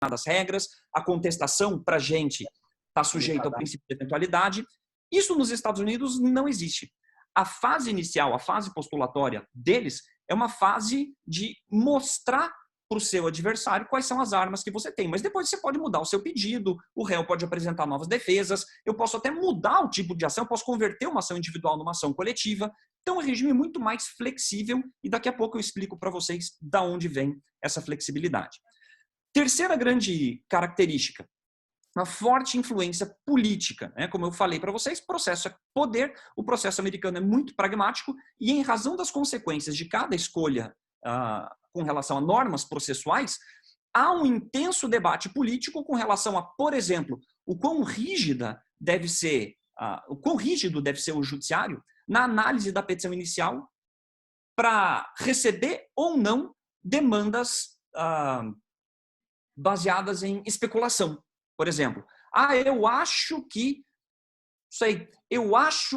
determinadas regras, a contestação para a gente está sujeita ao princípio de eventualidade. Isso nos Estados Unidos não existe. A fase inicial, a fase postulatória deles é uma fase de mostrar para o seu adversário quais são as armas que você tem. Mas depois você pode mudar o seu pedido, o réu pode apresentar novas defesas, eu posso até mudar o tipo de ação, eu posso converter uma ação individual numa ação coletiva. Então, é um regime muito mais flexível e daqui a pouco eu explico para vocês da onde vem essa flexibilidade. Terceira grande característica, uma forte influência política. Como eu falei para vocês, processo é poder, o processo americano é muito pragmático e em razão das consequências de cada escolha com relação a normas processuais, há um intenso debate político com relação a, por exemplo, o quão rígido deve ser o judiciário na análise da petição inicial para receber ou não demandas baseadas em especulação. Por exemplo, eu acho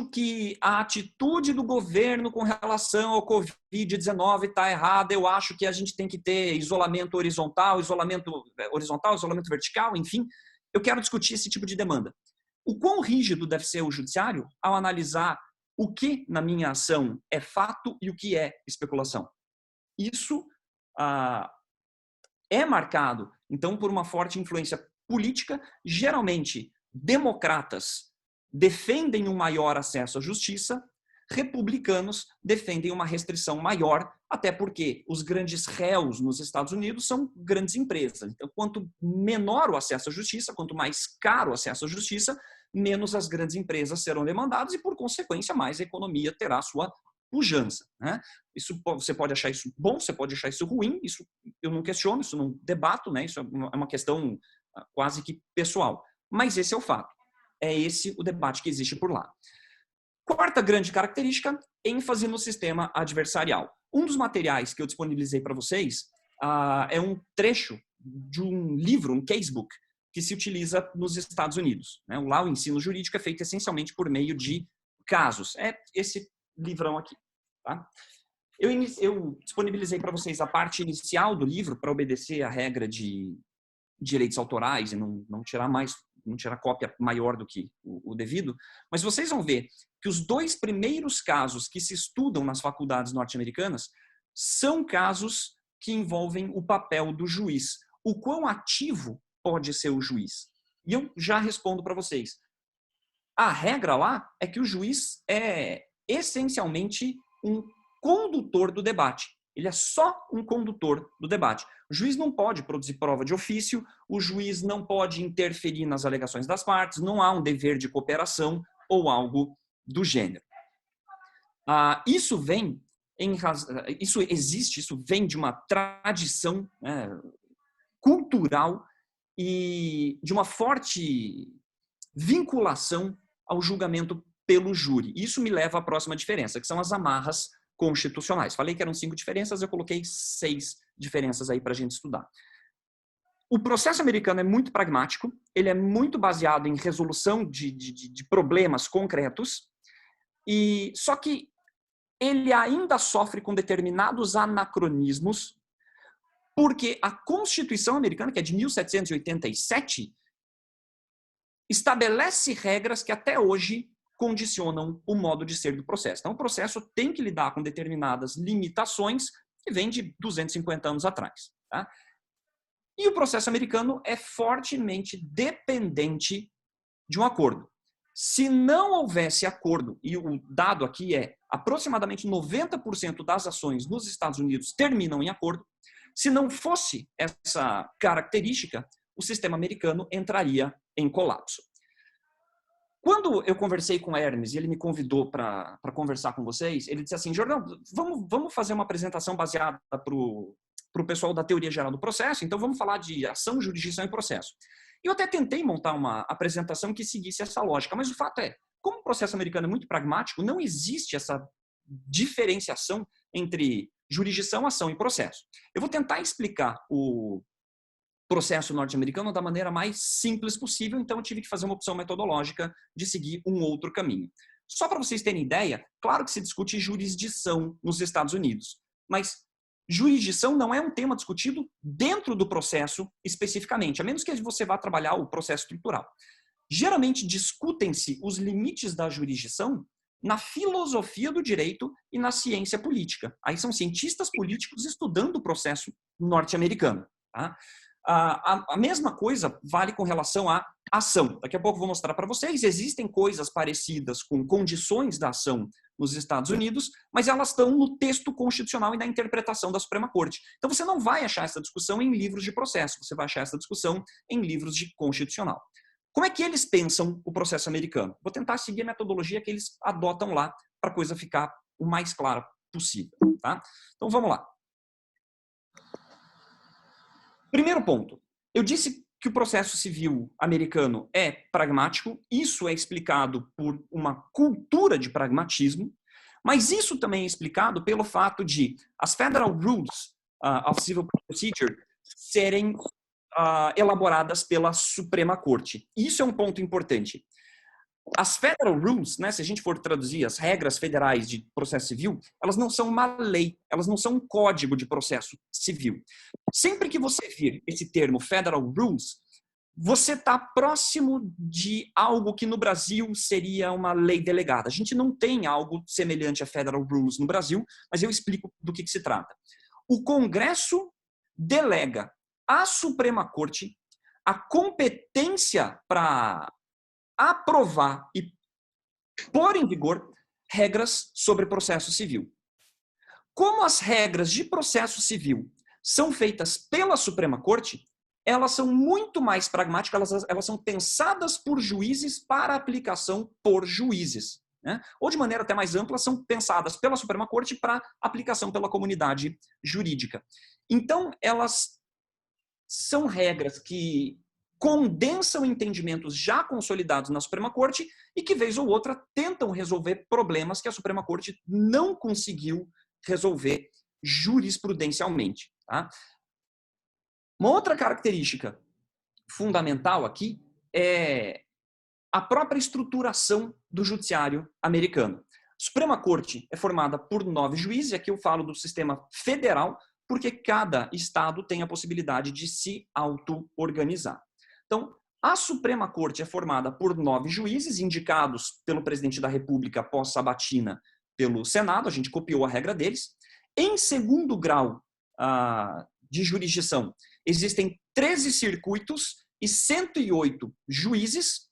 que a atitude do governo com relação ao Covid-19 está errada, eu acho que a gente tem que ter isolamento horizontal, isolamento vertical, enfim. Eu quero discutir esse tipo de demanda. O quão rígido deve ser o judiciário ao analisar o que na minha ação é fato e o que é especulação? Isso é marcado, então, por uma forte influência política. Geralmente, democratas defendem um maior acesso à justiça, republicanos defendem uma restrição maior, até porque os grandes réus nos Estados Unidos são grandes empresas. Então, quanto menor o acesso à justiça, quanto mais caro o acesso à justiça, menos as grandes empresas serão demandadas e, por consequência, mais a economia terá sua pujança. Isso, você pode achar isso bom, você pode achar isso ruim, isso eu não questiono, isso não debato, isso é uma questão quase que pessoal. Mas esse é o fato. É esse o debate que existe por lá. Quarta grande característica, ênfase no sistema adversarial. Um dos materiais que eu disponibilizei para vocês é um trecho de um livro, um casebook, que se utiliza nos Estados Unidos. Lá o ensino jurídico é feito essencialmente por meio de casos. É esse livrão aqui. Tá? Eu disponibilizei para vocês a parte inicial do livro para obedecer à regra de direitos autorais e não tirar cópia maior do que o devido, mas vocês vão ver que os dois primeiros casos que se estudam nas faculdades norte-americanas são casos que envolvem o papel do juiz. O quão ativo pode ser o juiz? E eu já respondo para vocês. A regra lá é que o juiz é essencialmente um condutor do debate. Ele é só um condutor do debate. O juiz não pode produzir prova de ofício, o juiz não pode interferir nas alegações das partes, não há um dever de cooperação ou algo do gênero. Isso vem de uma tradição cultural e de uma forte vinculação ao julgamento pelo júri. Isso me leva à próxima diferença, que são as amarras constitucionais. Falei que eram 5 diferenças, eu coloquei 6 diferenças aí para a gente estudar. O processo americano é muito pragmático, ele é muito baseado em resolução de problemas concretos, só que ele ainda sofre com determinados anacronismos, porque a Constituição americana, que é de 1787, estabelece regras que até hoje condicionam o modo de ser do processo. Então, o processo tem que lidar com determinadas limitações que vêm de 250 anos atrás. Tá? E o processo americano é fortemente dependente de um acordo. Se não houvesse acordo, e o dado aqui é aproximadamente 90% das ações nos Estados Unidos terminam em acordo, se não fosse essa característica, o sistema americano entraria em colapso. Quando eu conversei com o Hermes e ele me convidou para conversar com vocês, ele disse assim, Jordão, vamos fazer uma apresentação baseada para o pessoal da teoria geral do processo, então vamos falar de ação, jurisdição e processo. Eu até tentei montar uma apresentação que seguisse essa lógica, mas o fato é, como o processo americano é muito pragmático, não existe essa diferenciação entre jurisdição, ação e processo. Eu vou tentar explicar o processo norte-americano da maneira mais simples possível, então eu tive que fazer uma opção metodológica de seguir um outro caminho. Só para vocês terem ideia, claro que se discute jurisdição nos Estados Unidos, mas jurisdição não é um tema discutido dentro do processo especificamente, a menos que você vá trabalhar o processo estrutural. Geralmente discutem-se os limites da jurisdição na filosofia do direito e na ciência política. Aí são cientistas políticos estudando o processo norte-americano. Tá? A mesma coisa vale com relação à ação. Daqui a pouco eu vou mostrar para vocês. Existem coisas parecidas com condições da ação nos Estados Unidos, mas elas estão no texto constitucional e na interpretação da Suprema Corte. Então você não vai achar essa discussão em livros de processo, você vai achar essa discussão em livros de constitucional. Como é que eles pensam o processo americano? Vou tentar seguir a metodologia que eles adotam lá para a coisa ficar o mais clara possível. Tá? Então vamos lá. Primeiro ponto. Eu disse que o processo civil americano é pragmático. Isso é explicado por uma cultura de pragmatismo. Mas isso também é explicado pelo fato de as Federal Rules of Civil Procedure serem elaboradas pela Suprema Corte. Isso é um ponto importante. As Federal Rules, né, se a gente for traduzir as regras federais de processo civil, elas não são uma lei, elas não são um código de processo civil. Sempre que você vir esse termo Federal Rules, você está próximo de algo que no Brasil seria uma lei delegada. A gente não tem algo semelhante a Federal Rules no Brasil, mas eu explico do que se trata. O Congresso delega à Suprema Corte a competência para aprovar e pôr em vigor regras sobre processo civil. Como as regras de processo civil são feitas pela Suprema Corte, elas são muito mais pragmáticas, elas são pensadas por juízes para aplicação por juízes. Né? Ou, de maneira até mais ampla, são pensadas pela Suprema Corte para aplicação pela comunidade jurídica. Então, elas são regras que condensam entendimentos já consolidados na Suprema Corte e que, vez ou outra, tentam resolver problemas que a Suprema Corte não conseguiu resolver jurisprudencialmente. Tá? Uma outra característica fundamental aqui é a própria estruturação do judiciário americano. A Suprema Corte é formada por 9 juízes, e aqui eu falo do sistema federal, porque cada estado tem a possibilidade de se auto-organizar. Então, a Suprema Corte é formada por 9 juízes, indicados pelo presidente da República após sabatina pelo Senado, a gente copiou a regra deles. Em segundo grau de jurisdição, existem 13 circuitos e 108 juízes,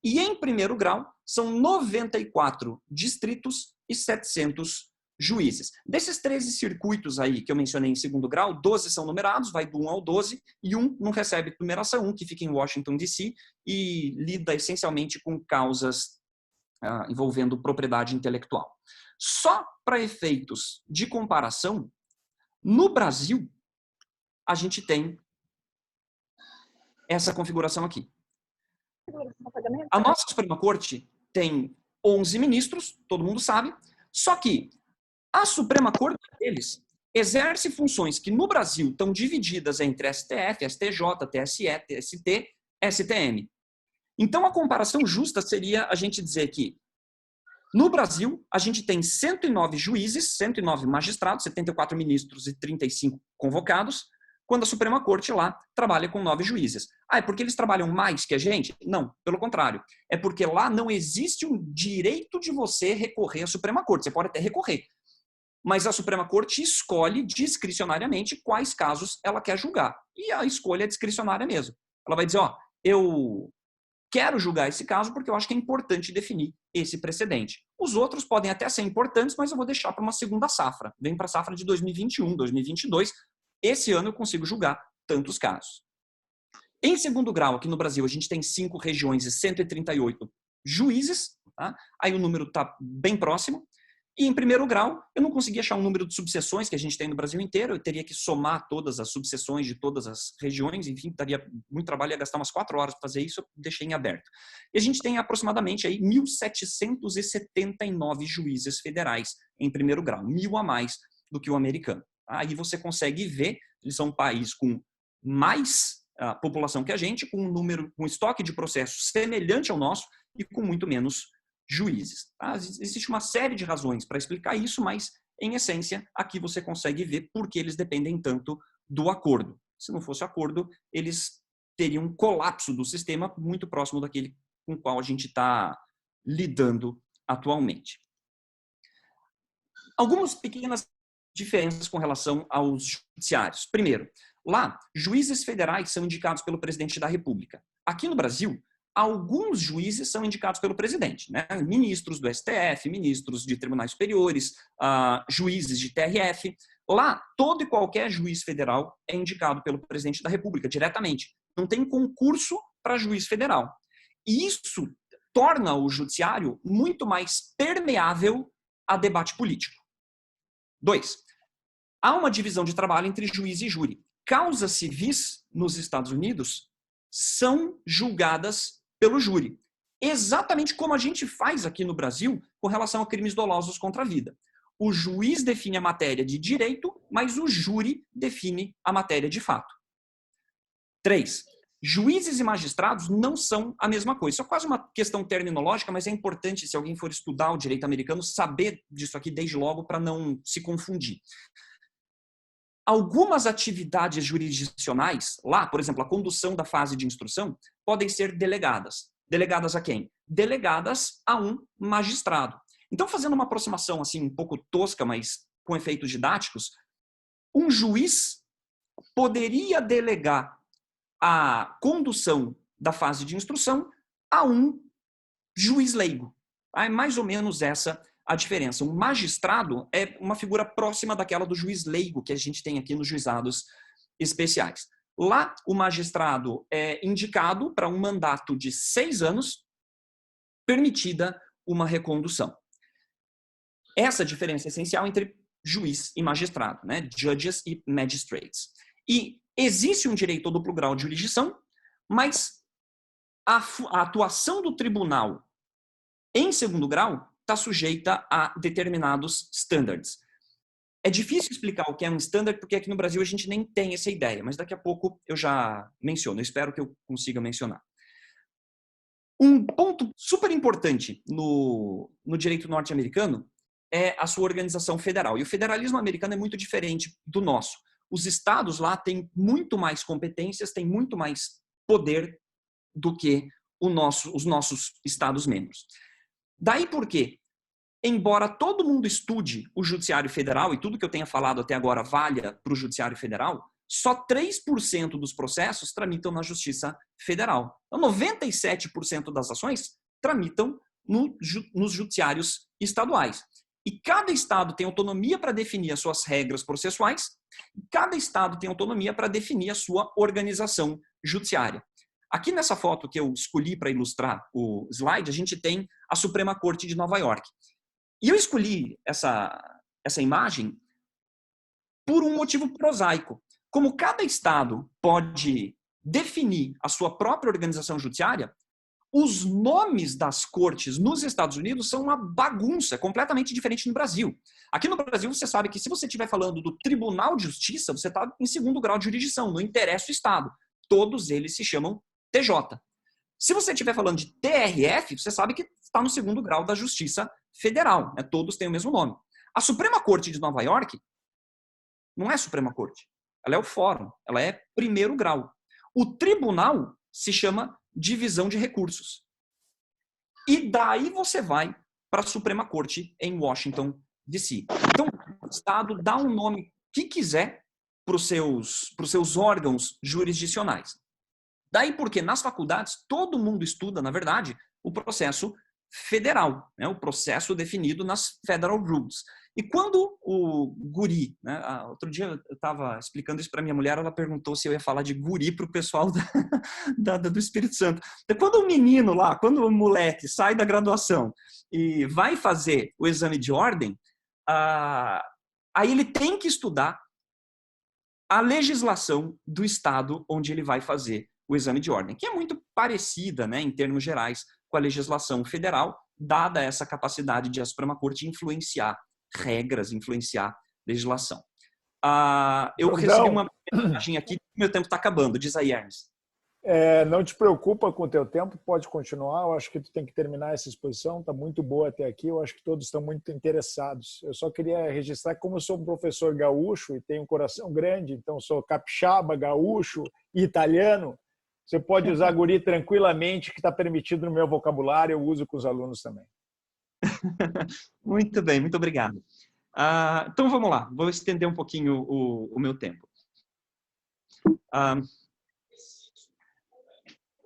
e em primeiro grau, são 94 distritos e 700 juízes. Desses 13 circuitos aí que eu mencionei em segundo grau, 12 são numerados, vai do 1 ao 12, e um não recebe numeração, um que fica em Washington, D.C., e lida essencialmente com causas envolvendo propriedade intelectual. Só para efeitos de comparação, no Brasil, a gente tem essa configuração aqui. A nossa Suprema Corte tem 11 ministros, todo mundo sabe, só que a Suprema Corte deles exerce funções que no Brasil estão divididas entre STF, STJ, TSE, TST, STM. Então a comparação justa seria a gente dizer que no Brasil a gente tem 109 juízes, 109 magistrados, 74 ministros e 35 convocados, quando a Suprema Corte lá trabalha com 9 juízes. É porque eles trabalham mais que a gente? Não, pelo contrário. É porque lá não existe um direito de você recorrer à Suprema Corte. Você pode até recorrer, mas a Suprema Corte escolhe discricionariamente quais casos ela quer julgar. E a escolha é discricionária mesmo. Ela vai dizer, eu quero julgar esse caso porque eu acho que é importante definir esse precedente. Os outros podem até ser importantes, mas eu vou deixar para uma segunda safra. Vem para a safra de 2021, 2022. Esse ano eu consigo julgar tantos casos. Em segundo grau, aqui no Brasil, a gente tem 5 regiões e 138 juízes. Tá? Aí o número está bem próximo. E em primeiro grau, eu não consegui achar um número de subseções que a gente tem no Brasil inteiro. Eu teria que somar todas as subseções de todas as regiões. Enfim, daria muito trabalho, ia gastar umas 4 horas para fazer isso. Eu deixei em aberto. E a gente tem aproximadamente aí 1.779 juízes federais em primeiro grau. 1.000 a mais do que o americano. Aí você consegue ver, eles são um país com mais população que a gente, com um estoque de processos semelhante ao nosso e com muito menos juízes. Tá? Existe uma série de razões para explicar isso, mas em essência, aqui você consegue ver por que eles dependem tanto do acordo. Se não fosse o acordo, eles teriam um colapso do sistema muito próximo daquele com o qual a gente está lidando atualmente. Algumas pequenas diferenças com relação aos judiciários. Primeiro, lá, juízes federais são indicados pelo presidente da República. Aqui no Brasil, alguns juízes são indicados pelo presidente, né? Ministros do STF, ministros de tribunais superiores, juízes de TRF. Lá, todo e qualquer juiz federal é indicado pelo presidente da República, diretamente. Não tem concurso para juiz federal. E isso torna o judiciário muito mais permeável a debate político. 2. Há uma divisão de trabalho entre juiz e júri. Causas civis nos Estados Unidos são julgadas pelo júri. Exatamente como a gente faz aqui no Brasil com relação a crimes dolosos contra a vida. O juiz define a matéria de direito, mas o júri define a matéria de fato. 3. Juízes e magistrados não são a mesma coisa. Isso é quase uma questão terminológica, mas é importante, se alguém for estudar o direito americano, saber disso aqui desde logo para não se confundir. Algumas atividades jurisdicionais, lá, por exemplo, a condução da fase de instrução, podem ser delegadas. Delegadas a quem? Delegadas a um magistrado. Então, fazendo uma aproximação assim um pouco tosca, mas com efeitos didáticos, um juiz poderia delegar a condução da fase de instrução a um juiz leigo. É mais ou menos essa a diferença. Um magistrado é uma figura próxima daquela do juiz leigo que a gente tem aqui nos juizados especiais. Lá, o magistrado é indicado para um mandato de 6 anos, permitida uma recondução. Essa diferença é essencial entre juiz e magistrado, né? Judges e magistrates. E existe um direito ao duplo grau de jurisdição, mas a atuação do tribunal em segundo grau está sujeita a determinados standards. É difícil explicar o que é um standard, porque aqui no Brasil a gente nem tem essa ideia, mas daqui a pouco eu já menciono, eu espero que eu consiga mencionar. Um ponto super importante no direito norte-americano é a sua organização federal. E o federalismo americano é muito diferente do nosso. Os estados lá têm muito mais competências, têm muito mais poder do que os nossos estados-membros. Daí porque, embora todo mundo estude o judiciário federal, e tudo que eu tenha falado até agora valha para o judiciário federal, só 3% dos processos tramitam na Justiça Federal. Então, 97% das ações tramitam nos judiciários estaduais. E cada estado tem autonomia para definir as suas regras processuais, e cada estado tem autonomia para definir a sua organização judiciária. Aqui nessa foto que eu escolhi para ilustrar o slide, a gente tem a Suprema Corte de Nova York. E eu escolhi essa imagem por um motivo prosaico. Como cada estado pode definir a sua própria organização judiciária, os nomes das cortes nos Estados Unidos são uma bagunça completamente diferente no Brasil. Aqui no Brasil, você sabe que se você estiver falando do Tribunal de Justiça, você está em segundo grau de jurisdição, não interessa o estado. Todos eles se chamam TJ. Se você estiver falando de TRF, você sabe que está no segundo grau da Justiça Federal, né? Todos têm o mesmo nome. A Suprema Corte de Nova York não é Suprema Corte, ela é o fórum, ela é primeiro grau. O tribunal se chama Divisão de Recursos. E daí você vai para a Suprema Corte em Washington, D.C. Então, o Estado dá um nome que quiser para os seus órgãos jurisdicionais. Daí porque nas faculdades todo mundo estuda, na verdade, o processo federal, né? O processo definido nas Federal Rules. E quando o guri, né? Outro dia eu estava explicando isso para minha mulher, ela perguntou se eu ia falar de guri para o pessoal do Espírito Santo. Então, quando o menino lá, quando o moleque sai da graduação e vai fazer o exame de ordem, aí ele tem que estudar a legislação do estado onde ele vai fazer o exame de ordem, que é muito parecida, né, em termos gerais, com a legislação federal, dada essa capacidade de a Suprema Corte influenciar regras, influenciar legislação. Eu recebi uma mensagem aqui, meu tempo está acabando, diz aí, Ernest. Não te preocupa com o teu tempo, pode continuar. Eu acho que tu tem que terminar essa exposição, está muito boa até aqui. Eu acho que todos estão muito interessados. Eu só queria registrar que, como eu sou um professor gaúcho e tenho um coração grande, então sou capixaba, gaúcho e italiano, você pode usar guri tranquilamente, que está permitido no meu vocabulário, eu uso com os alunos também. Muito bem, muito obrigado. Então vamos lá, vou estender um pouquinho o meu tempo.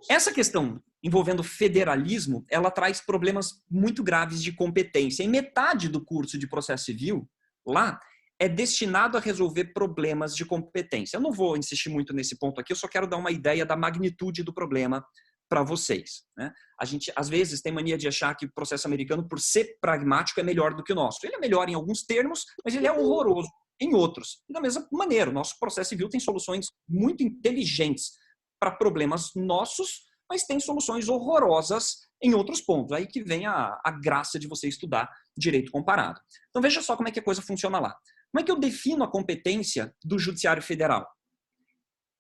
Essa questão envolvendo federalismo, ela traz problemas muito graves de competência. E metade do curso de processo civil lá é destinado a resolver problemas de competência. Eu não vou insistir muito nesse ponto aqui, eu só quero dar uma ideia da magnitude do problema para vocês, né? A gente, às vezes, tem mania de achar que o processo americano, por ser pragmático, é melhor do que o nosso. Ele é melhor em alguns termos, mas ele é horroroso em outros. E da mesma maneira, o nosso processo civil tem soluções muito inteligentes para problemas nossos, mas tem soluções horrorosas em outros pontos. Aí que vem a graça de você estudar direito comparado. Então veja só como é que a coisa funciona lá. Como é que eu defino a competência do Judiciário Federal?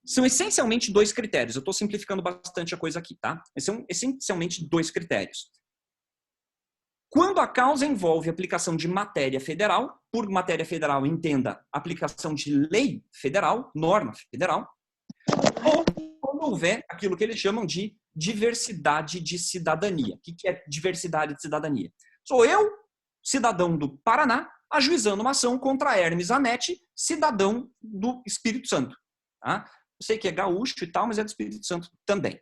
São essencialmente dois critérios. Eu estou simplificando bastante a coisa aqui, tá? São essencialmente dois critérios. Quando a causa envolve aplicação de matéria federal, por matéria federal entenda aplicação de lei federal, norma federal, ou quando houver aquilo que eles chamam de diversidade de cidadania. O que é diversidade de cidadania? Sou eu, cidadão do Paraná, ajuizando uma ação contra Hermes Zanetti, cidadão do Espírito Santo. Tá? Eu sei que é gaúcho e tal, mas é do Espírito Santo também.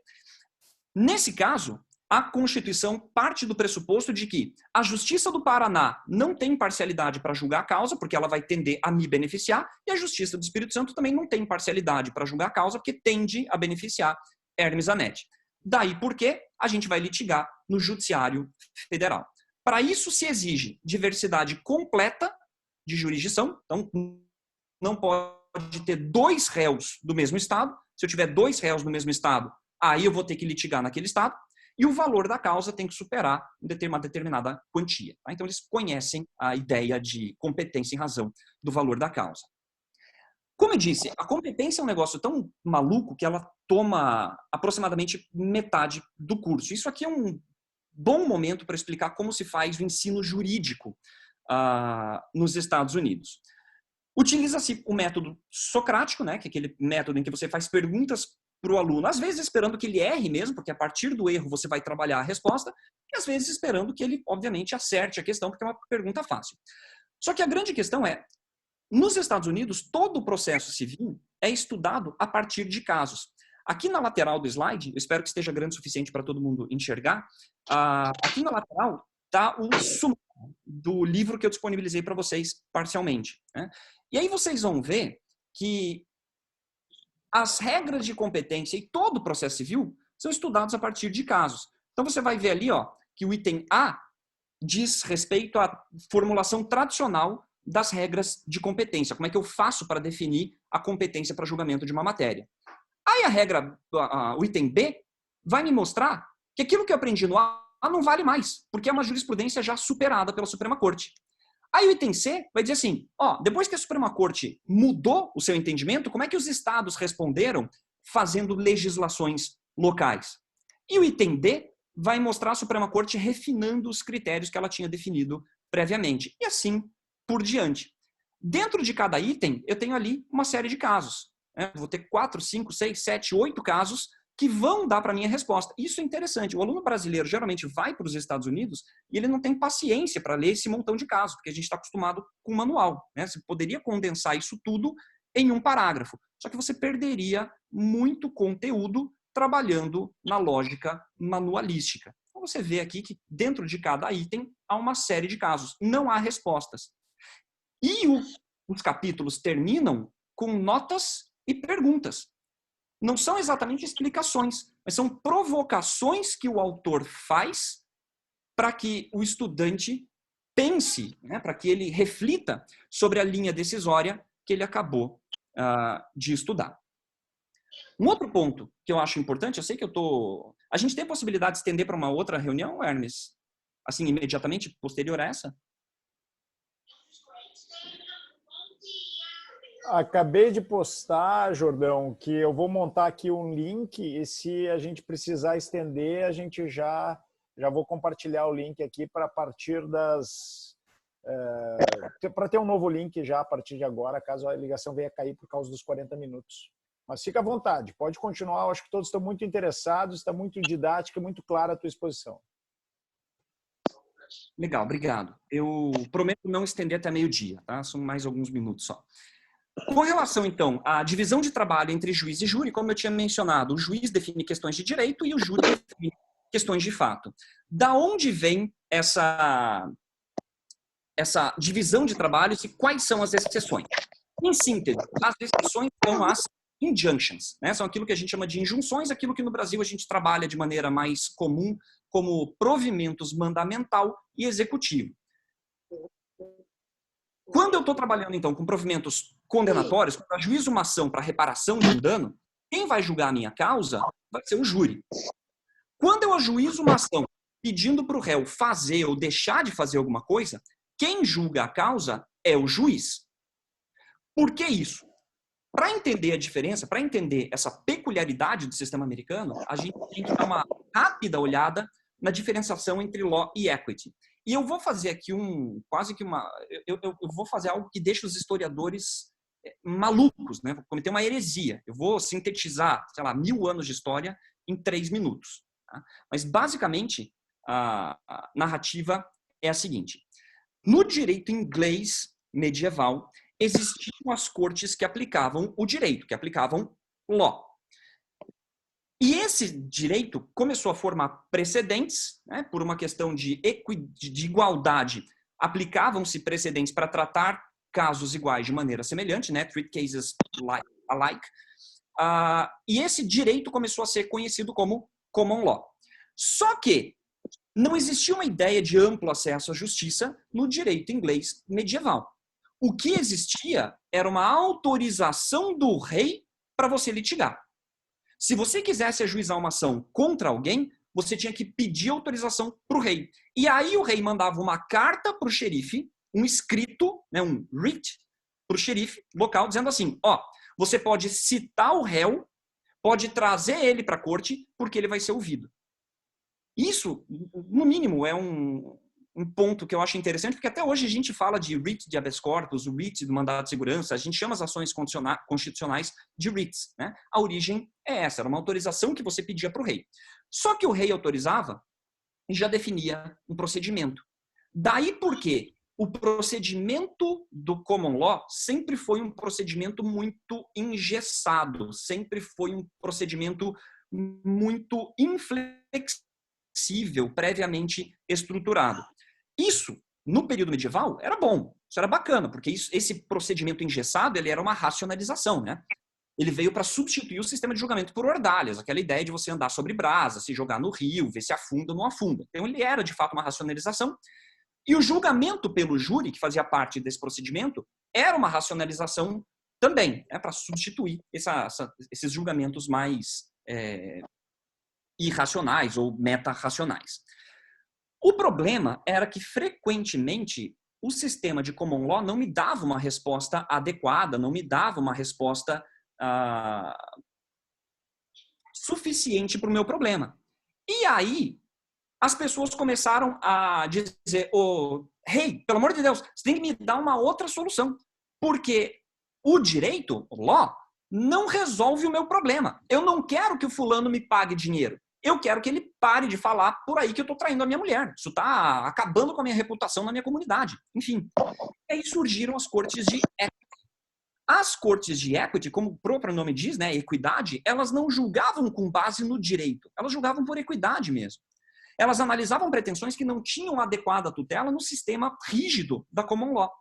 Nesse caso, a Constituição parte do pressuposto de que a Justiça do Paraná não tem imparcialidade para julgar a causa, porque ela vai tender a me beneficiar, e a Justiça do Espírito Santo também não tem imparcialidade para julgar a causa, porque tende a beneficiar Hermes Zanetti. Daí porque a gente vai litigar no Judiciário Federal. Para isso se exige diversidade completa de jurisdição, então não pode ter dois réus do mesmo estado. Se eu tiver dois réus do mesmo estado, aí eu vou ter que litigar naquele estado. E o valor da causa tem que superar uma determinada quantia. Tá? Então, eles conhecem a ideia de competência em razão do valor da causa. Como eu disse, a competência é um negócio tão maluco que ela toma aproximadamente metade do curso. Isso aqui é um bom momento para explicar como se faz o ensino jurídico nos Estados Unidos. Utiliza-se o método socrático, né, que é aquele método em que você faz perguntas para o aluno, às vezes esperando que ele erre mesmo, porque a partir do erro você vai trabalhar a resposta, e às vezes esperando que ele, obviamente, acerte a questão, porque é uma pergunta fácil. Só que a grande questão é, nos Estados Unidos, todo o processo civil é estudado a partir de casos. Aqui na lateral do slide, eu espero que esteja grande o suficiente para todo mundo enxergar, aqui na lateral está o sumário do livro que eu disponibilizei para vocês parcialmente, né? E aí vocês vão ver que as regras de competência e todo o processo civil são estudados a partir de casos. Então você vai ver ali, ó, que o item A diz respeito à formulação tradicional das regras de competência. Como é que eu faço para definir a competência para julgamento de uma matéria? Aí o item B vai me mostrar que aquilo que eu aprendi no A não vale mais, porque é uma jurisprudência já superada pela Suprema Corte. Aí o item C vai dizer assim, ó, depois que a Suprema Corte mudou o seu entendimento, como é que os estados responderam fazendo legislações locais? E o item D vai mostrar a Suprema Corte refinando os critérios que ela tinha definido previamente. E assim por diante. Dentro de cada item, eu tenho ali uma série de casos. Né? Vou ter 4, 5, 6, 7, 8 casos que vão dar para mim a resposta. Isso é interessante. O aluno brasileiro geralmente vai para os Estados Unidos e ele não tem paciência para ler esse montão de casos, porque a gente está acostumado com manual. Né? Você poderia condensar isso tudo em um parágrafo. Só que você perderia muito conteúdo trabalhando na lógica manualística. Então você vê aqui que dentro de cada item há uma série de casos. Não há respostas. E os capítulos terminam com notas e perguntas. Não são exatamente explicações, mas são provocações que o autor faz para que o estudante pense, né, para que ele reflita sobre a linha decisória que ele acabou de estudar. Um outro ponto que eu acho importante, eu sei que a gente tem a possibilidade de estender para uma outra reunião, Hermes? Assim, imediatamente posterior a essa? Acabei de postar, Jordão, que eu vou montar aqui um link e se a gente precisar estender, a gente já vou compartilhar o link aqui para partir das... para ter um novo link já a partir de agora, caso a ligação venha cair por causa dos 40 minutos. Mas fica à vontade, pode continuar. Eu acho que todos estão muito interessados, está muito didática, muito clara a tua exposição. Legal, obrigado. Eu prometo não estender até meio-dia, tá? São mais alguns minutos só. Com relação, então, à divisão de trabalho entre juiz e júri, como eu tinha mencionado, o juiz define questões de direito e o júri define questões de fato. Da onde vem essa divisão de trabalhos e quais são as exceções? Em síntese, as exceções são as injunctions, né? São aquilo que a gente chama de injunções, aquilo que no Brasil a gente trabalha de maneira mais comum como provimentos mandamental e executivo. Quando eu estou trabalhando, então, com provimentos condenatórios, quando eu ajuizo uma ação para reparação de um dano, quem vai julgar a minha causa vai ser o júri. Quando eu ajuizo uma ação pedindo para o réu fazer ou deixar de fazer alguma coisa, quem julga a causa é o juiz. Por que isso? Para entender a diferença, para entender essa peculiaridade do sistema americano, a gente tem que dar uma rápida olhada na diferenciação entre law e equity. E eu vou fazer aqui eu vou fazer algo que deixa os historiadores malucos, né? Vou cometer uma heresia. Eu vou sintetizar, sei lá, 1000 anos de história em 3 minutos. Tá? Mas, basicamente, a narrativa é a seguinte. No direito inglês medieval, existiam as cortes que aplicavam o direito, que aplicavam law. E esse direito começou a formar precedentes, né, por uma questão de igualdade. Aplicavam-se precedentes para tratar casos iguais de maneira semelhante, né, treat cases alike. E esse direito começou a ser conhecido como common law. Só que não existia uma ideia de amplo acesso à justiça no direito inglês medieval. O que existia era uma autorização do rei para você litigar. Se você quisesse ajuizar uma ação contra alguém, você tinha que pedir autorização para o rei. E aí o rei mandava uma carta para o xerife, um escrito, né, um writ, para o xerife local, dizendo assim, você pode citar o réu, pode trazer ele para a corte, porque ele vai ser ouvido. Isso, no mínimo, é um ponto que eu acho interessante, porque até hoje a gente fala de writ de habeas corpus, o writ do mandado de segurança, a gente chama as ações constitucionais de writs, né? A origem é essa, era uma autorização que você pedia para o rei. Só que o rei autorizava e já definia um procedimento. Daí porque o procedimento do common law sempre foi um procedimento muito engessado, sempre foi um procedimento muito inflexível, previamente estruturado. Isso, no período medieval, era bom, isso era bacana, porque esse procedimento engessado ele era uma racionalização, né? Ele veio para substituir o sistema de julgamento por ordalhas, aquela ideia de você andar sobre brasa, se jogar no rio, ver se afunda ou não afunda. Então ele era, de fato, uma racionalização. E o julgamento pelo júri, que fazia parte desse procedimento, era uma racionalização também, né, para substituir esses julgamentos mais irracionais ou meta-racionais. O problema era que, frequentemente, o sistema de common law não me dava uma resposta adequada, não me dava uma resposta suficiente para o meu problema. E aí, as pessoas começaram a dizer, rei, pelo amor de Deus, você tem que me dar uma outra solução, porque o direito, o law, não resolve o meu problema. Eu não quero que o fulano me pague dinheiro. Eu quero que ele pare de falar por aí que eu estou traindo a minha mulher. Isso está acabando com a minha reputação na minha comunidade. Enfim, e aí surgiram as cortes de equity. As cortes de equity, como o próprio nome diz, né, equidade, elas não julgavam com base no direito. Elas julgavam por equidade mesmo. Elas analisavam pretensões que não tinham adequada tutela no sistema rígido da common law.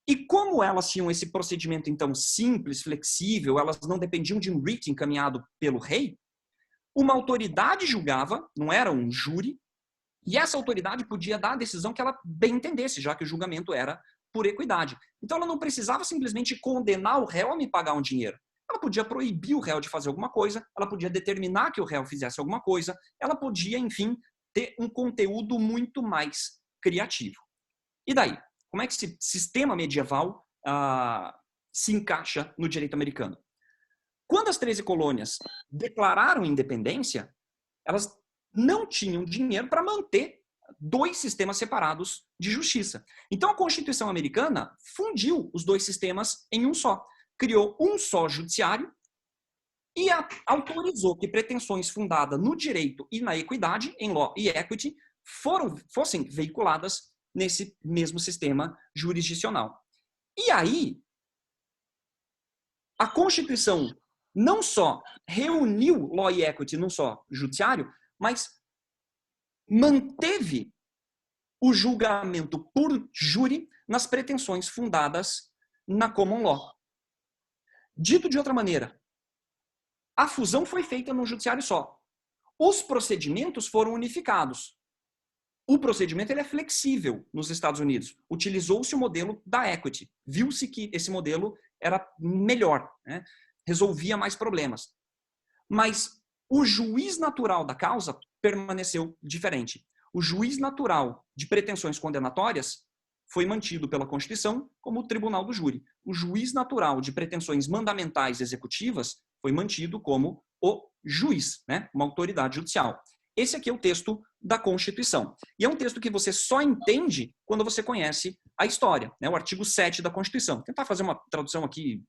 E como elas tinham esse procedimento, então, simples, flexível, elas não dependiam de um writ encaminhado pelo rei, uma autoridade julgava, não era um júri, e essa autoridade podia dar a decisão que ela bem entendesse, já que o julgamento era por equidade. Então ela não precisava simplesmente condenar o réu a me pagar um dinheiro. Ela podia proibir o réu de fazer alguma coisa, ela podia determinar que o réu fizesse alguma coisa, ela podia, enfim, ter um conteúdo muito mais criativo. E daí? Como é que esse sistema medieval se encaixa no direito americano. Quando as 13 colônias declararam independência, elas não tinham dinheiro para manter 2 sistemas separados de justiça. Então a Constituição americana fundiu os 2 sistemas em um só. Criou um só judiciário e autorizou que pretensões fundadas no direito e na equidade, em law e equity, fossem veiculadas nesse mesmo sistema jurisdicional. E aí, a Constituição não só reuniu law e equity num só judiciário, mas manteve o julgamento por júri nas pretensões fundadas na common law. Dito de outra maneira, a fusão foi feita num judiciário só. Os procedimentos foram unificados. O procedimento ele é flexível nos Estados Unidos. Utilizou-se o modelo da equity. Viu-se que esse modelo era melhor, né? Resolvia mais problemas. Mas o juiz natural da causa permaneceu diferente. O juiz natural de pretensões condenatórias foi mantido pela Constituição como o tribunal do júri. O juiz natural de pretensões mandamentais executivas foi mantido como o juiz, né? Uma autoridade judicial. Esse aqui é o texto da Constituição. E é um texto que você só entende quando você conhece a história, né? O artigo 7 da Constituição. Vou tentar fazer uma tradução aqui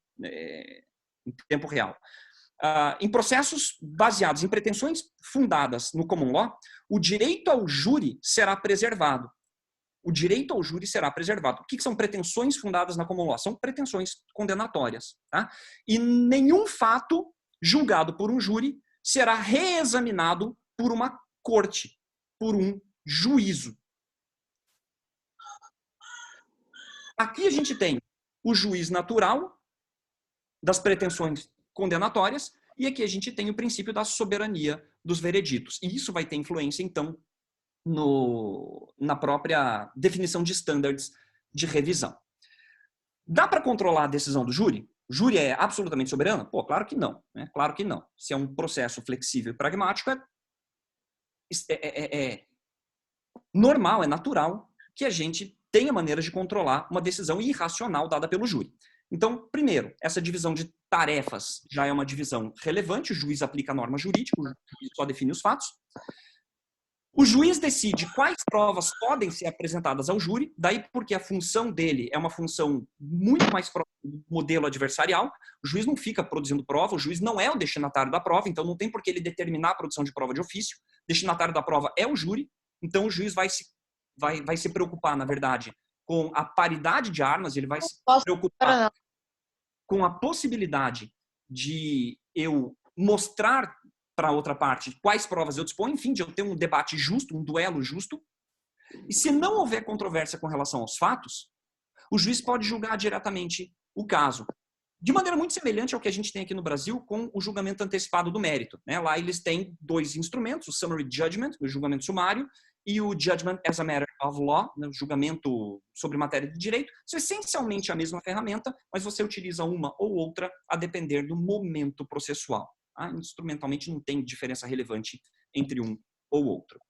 em tempo real. Em processos baseados em pretensões fundadas no common law, o direito ao júri será preservado. O direito ao júri será preservado. O que são pretensões fundadas na common law? São pretensões condenatórias. Tá? E nenhum fato julgado por um júri será reexaminado por uma corte, por um juízo. Aqui a gente tem o juiz natural das pretensões condenatórias e aqui a gente tem o princípio da soberania dos vereditos. E isso vai ter influência, então, na própria definição de standards de revisão. Dá para controlar a decisão do júri? O júri é absolutamente soberano? Pô, claro que não. Né? Claro que não. Se é um processo flexível e pragmático, é normal, é natural que a gente tenha maneiras de controlar uma decisão irracional dada pelo júri. Então, primeiro, essa divisão de tarefas já é uma divisão relevante, o juiz aplica a norma jurídica, o juiz só define os fatos. O juiz decide quais provas podem ser apresentadas ao júri, daí porque a função dele é uma função muito mais próxima do modelo adversarial. O juiz não fica produzindo prova, o juiz não é o destinatário da prova, então não tem por que ele determinar a produção de prova de ofício. O destinatário da prova é o júri, então o juiz vai se preocupar, na verdade, com a paridade de armas, ele vai se preocupar com a possibilidade de eu mostrar para a outra parte quais provas eu disponho, enfim, de eu ter um debate justo, um duelo justo. E se não houver controvérsia com relação aos fatos, o juiz pode julgar diretamente o caso. De maneira muito semelhante ao que a gente tem aqui no Brasil com o julgamento antecipado do mérito. Né? Lá eles têm 2 instrumentos, o summary judgment, o julgamento sumário, e o judgment as a matter of law, né? O julgamento sobre matéria de direito. Isso é essencialmente a mesma ferramenta, mas você utiliza uma ou outra a depender do momento processual. Tá? Instrumentalmente não tem diferença relevante entre um ou outro.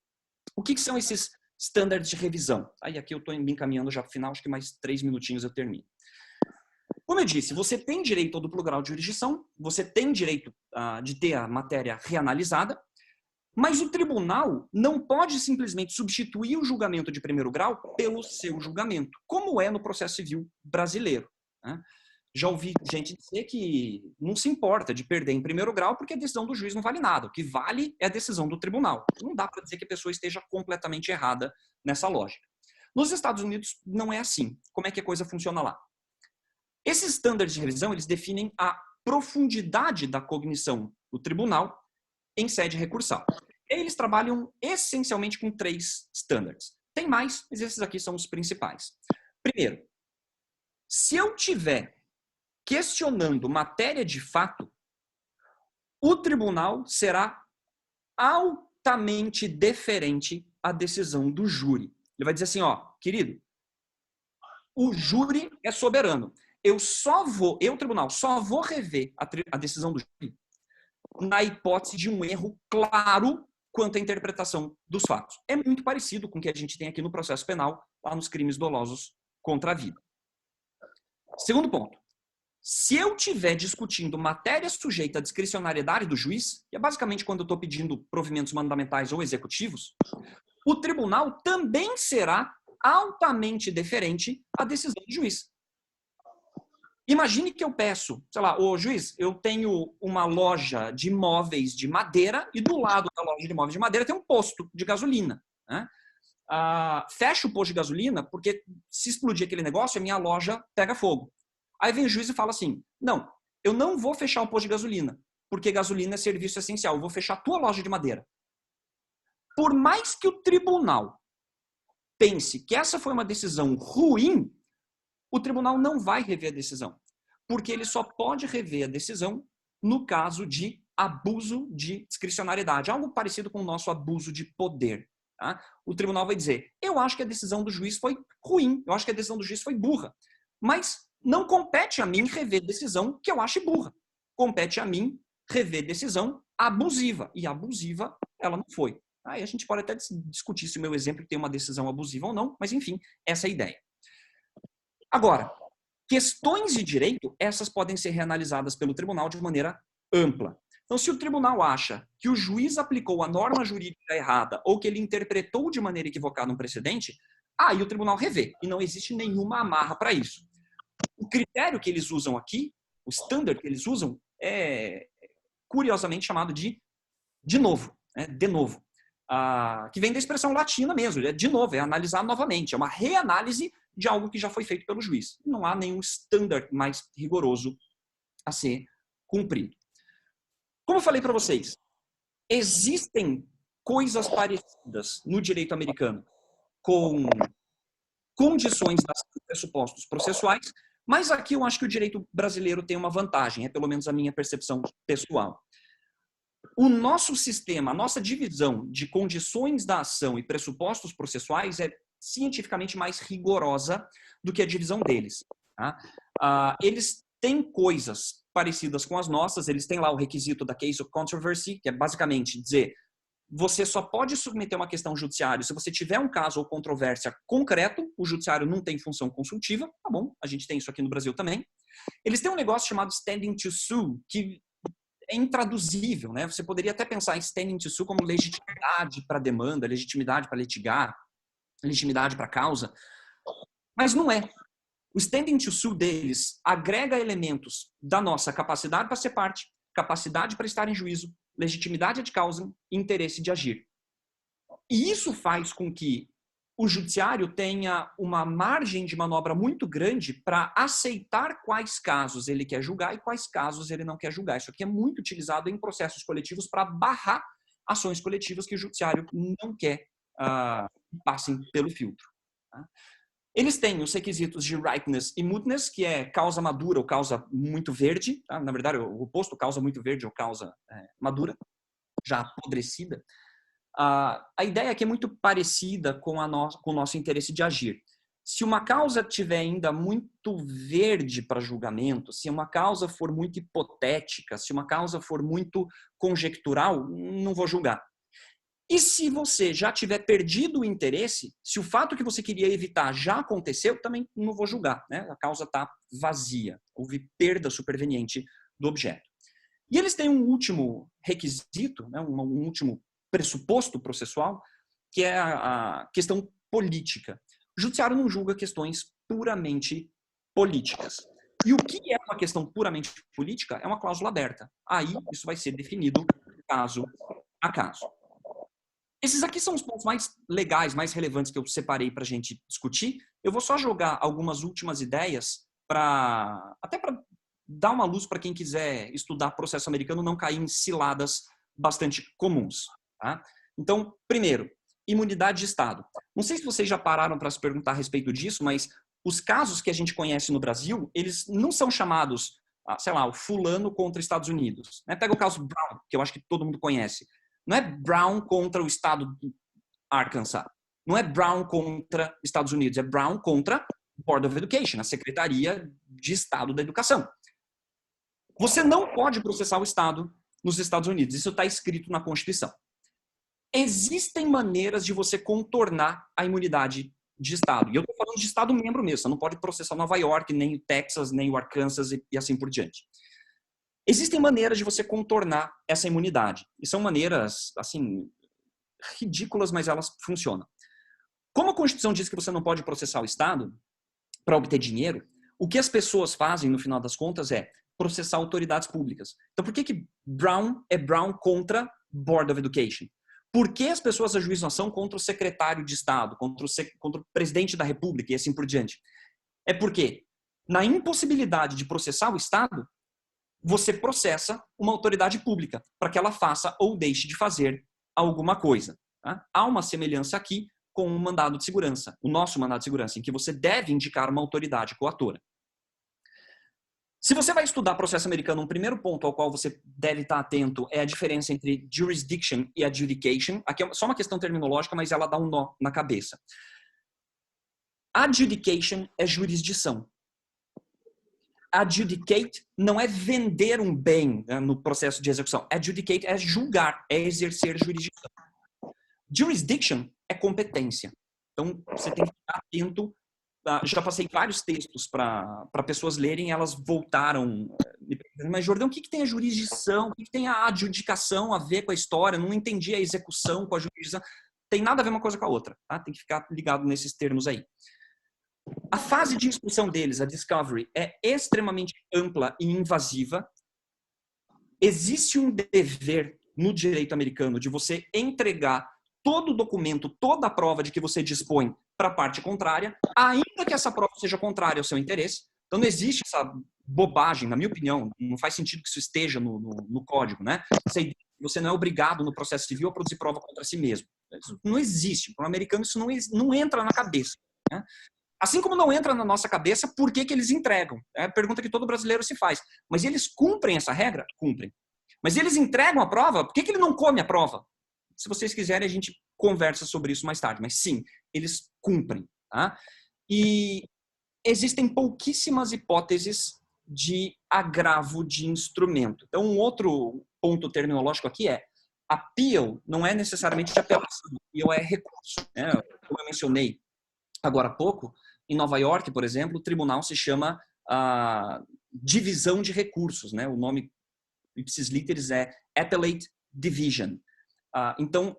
O que são esses standards de revisão? Aí aqui eu estou me encaminhando já para o final, acho que mais 3 minutinhos eu termino. Como eu disse, você tem direito ao duplo grau de jurisdição, você tem direito de ter a matéria reanalisada, mas o tribunal não pode simplesmente substituir o julgamento de primeiro grau pelo seu julgamento, como é no processo civil brasileiro. Né? Já ouvi gente dizer que não se importa de perder em primeiro grau porque a decisão do juiz não vale nada. O que vale é a decisão do tribunal. Não dá para dizer que a pessoa esteja completamente errada nessa lógica. Nos Estados Unidos não é assim. Como é que a coisa funciona lá? Esses estándares de revisão, eles definem a profundidade da cognição do tribunal em sede recursal. Eles trabalham essencialmente com 3 standards. Tem mais, mas esses aqui são os principais. Primeiro, se eu tiver questionando matéria de fato, o tribunal será altamente deferente à decisão do júri. Ele vai dizer assim, ó, querido, o júri é soberano. Eu, tribunal, só vou rever a decisão do júri na hipótese de um erro claro quanto à interpretação dos fatos. É muito parecido com o que a gente tem aqui no processo penal, lá nos crimes dolosos contra a vida. Segundo ponto. Se eu estiver discutindo matéria sujeita à discricionariedade do juiz, que é basicamente quando eu estou pedindo provimentos mandamentais ou executivos, o tribunal também será altamente deferente à decisão do juiz. Imagine que eu peço, sei lá, ô juiz, eu tenho uma loja de móveis de madeira e do lado da loja de móveis de madeira tem um posto de gasolina, né? Fecha o posto de gasolina porque se explodir aquele negócio, a minha loja pega fogo. Aí vem o juiz e fala assim, não, eu não vou fechar o posto de gasolina, porque gasolina é serviço essencial, eu vou fechar a tua loja de madeira. Por mais que o tribunal pense que essa foi uma decisão ruim, o tribunal não vai rever a decisão, porque ele só pode rever a decisão no caso de abuso de discricionariedade, algo parecido com o nosso abuso de poder. Tá? O tribunal vai dizer, eu acho que a decisão do juiz foi ruim, eu acho que a decisão do juiz foi burra, mas não compete a mim rever decisão que eu ache burra. Compete a mim rever decisão abusiva, e abusiva ela não foi. Aí a gente pode até discutir se o meu exemplo tem uma decisão abusiva ou não, mas enfim, essa é a ideia. Agora, questões de direito, essas podem ser reanalisadas pelo tribunal de maneira ampla. Então, se o tribunal acha que o juiz aplicou a norma jurídica errada ou que ele interpretou de maneira equivocada um precedente, aí o tribunal revê, e não existe nenhuma amarra para isso. O critério que eles usam aqui, o standard que eles usam, é curiosamente chamado de novo, né? De novo. Que vem da expressão latina mesmo, é de novo, é analisar novamente, é uma reanálise de algo que já foi feito pelo juiz. Não há nenhum standard mais rigoroso a ser cumprido. Como eu falei para vocês, existem coisas parecidas no direito americano com condições das pressupostos processuais, mas aqui eu acho que o direito brasileiro tem uma vantagem, é pelo menos a minha percepção pessoal. O nosso sistema, a nossa divisão de condições da ação e pressupostos processuais é cientificamente mais rigorosa do que a divisão deles. Tá? Eles têm coisas parecidas com as nossas, eles têm lá o requisito da case of controversy, que é basicamente dizer, você só pode submeter uma questão judiciária se você tiver um caso ou controvérsia concreto, o judiciário não tem função consultiva, tá bom, a gente tem isso aqui no Brasil também. Eles têm um negócio chamado standing to sue, que é intraduzível, né? Você poderia até pensar em standing to sue como legitimidade para demanda, legitimidade para litigar, legitimidade para causa, mas não é. O standing to sue deles agrega elementos da nossa capacidade para ser parte, capacidade para estar em juízo, legitimidade de causa e interesse de agir. E isso faz com que o judiciário tenha uma margem de manobra muito grande para aceitar quais casos ele quer julgar e quais casos ele não quer julgar. Isso aqui é muito utilizado em processos coletivos para barrar ações coletivas que o judiciário não quer que passem pelo filtro. Tá? Eles têm os requisitos de ripeness e mootness, que é causa madura ou causa muito verde. Tá? Na verdade, o oposto, causa muito verde ou causa madura, já apodrecida. A ideia aqui é muito parecida com o nosso interesse de agir. Se uma causa tiver ainda muito verde para julgamento, se uma causa for muito hipotética, se uma causa for muito conjectural, não vou julgar. E se você já tiver perdido o interesse, se o fato que você queria evitar já aconteceu, também não vou julgar, né? A causa está vazia, houve perda superveniente do objeto. E eles têm um último requisito, né? um último pressuposto processual, que é a questão política. O judiciário não julga questões puramente políticas. E o que é uma questão puramente política? É uma cláusula aberta. Aí isso vai ser definido caso a caso. Esses aqui são os pontos mais legais, mais relevantes que eu separei para a gente discutir. Eu vou só jogar algumas últimas ideias até para dar uma luz para quem quiser estudar processo americano, não cair em ciladas bastante comuns. Tá? Então, primeiro, imunidade de Estado. Não sei se vocês já pararam para se perguntar a respeito disso, mas os casos que a gente conhece no Brasil, eles não são chamados, sei lá, o fulano contra Estados Unidos. Né? Pega o caso Brown, que eu acho que todo mundo conhece. Não é Brown contra o estado de Arkansas. Não é Brown contra Estados Unidos. É Brown contra o Board of Education, a Secretaria de Estado da Educação. Você não pode processar o Estado nos Estados Unidos. Isso está escrito na Constituição. Existem maneiras de você contornar a imunidade de estado. E eu estou falando de estado membro mesmo. Você não pode processar Nova York, nem o Texas, nem o Arkansas e assim por diante. Existem maneiras de você contornar essa imunidade. E são maneiras, assim, ridículas, mas elas funcionam. Como a Constituição diz que você não pode processar o Estado para obter dinheiro, o que as pessoas fazem, no final das contas, é processar autoridades públicas. Então, por que Brown é Brown contra Board of Education? Por que as pessoas ajuizam ação contra o secretário de Estado, contra o presidente da República e assim por diante? É porque, na impossibilidade de processar o Estado, você processa uma autoridade pública para que ela faça ou deixe de fazer alguma coisa. Tá? Há uma semelhança aqui com o mandado de segurança, o nosso mandado de segurança, em que você deve indicar uma autoridade coatora. Se você vai estudar processo americano, um primeiro ponto ao qual você deve estar atento é a diferença entre jurisdiction e adjudication. Aqui é só uma questão terminológica, mas ela dá um nó na cabeça. Adjudication é jurisdição. Adjudicate não é vender um bem, né, no processo de execução. Adjudicate é julgar, é exercer jurisdição. Jurisdiction é competência. Então, você tem que ficar atento. Já passei vários textos para pessoas lerem, elas voltaram me perguntando, mas Jordão, o que tem a jurisdição? O que tem a adjudicação a ver com a história? Não entendi a execução com a jurisdição. Tem nada a ver uma coisa com a outra. Tá? Tem que ficar ligado nesses termos aí. A fase de instrução deles, a discovery, é extremamente ampla e invasiva. Existe um dever no direito americano de você entregar todo o documento, toda a prova de que você dispõe para a parte contrária, ainda que essa prova seja contrária ao seu interesse. Então não existe essa bobagem, na minha opinião, não faz sentido que isso esteja no código, né? Você não é obrigado no processo civil a produzir prova contra si mesmo. Isso não existe. Para um americano isso não entra na cabeça, né? Assim como não entra na nossa cabeça por que eles entregam. É a pergunta que todo brasileiro se faz. Mas eles cumprem essa regra? Cumprem. Mas eles entregam a prova? Por que ele não come a prova? Se vocês quiserem, a gente conversa sobre isso mais tarde. Mas sim, eles cumprem. Tá? E existem pouquíssimas hipóteses de agravo de instrumento. Então, um outro ponto terminológico aqui é appeal não é necessariamente de apelação. Appeal é recurso. Né? Como eu mencionei agora há pouco, em Nova York, por exemplo, o tribunal se chama divisão de recursos. Né? O nome ipsis literis é Appellate Division. Então,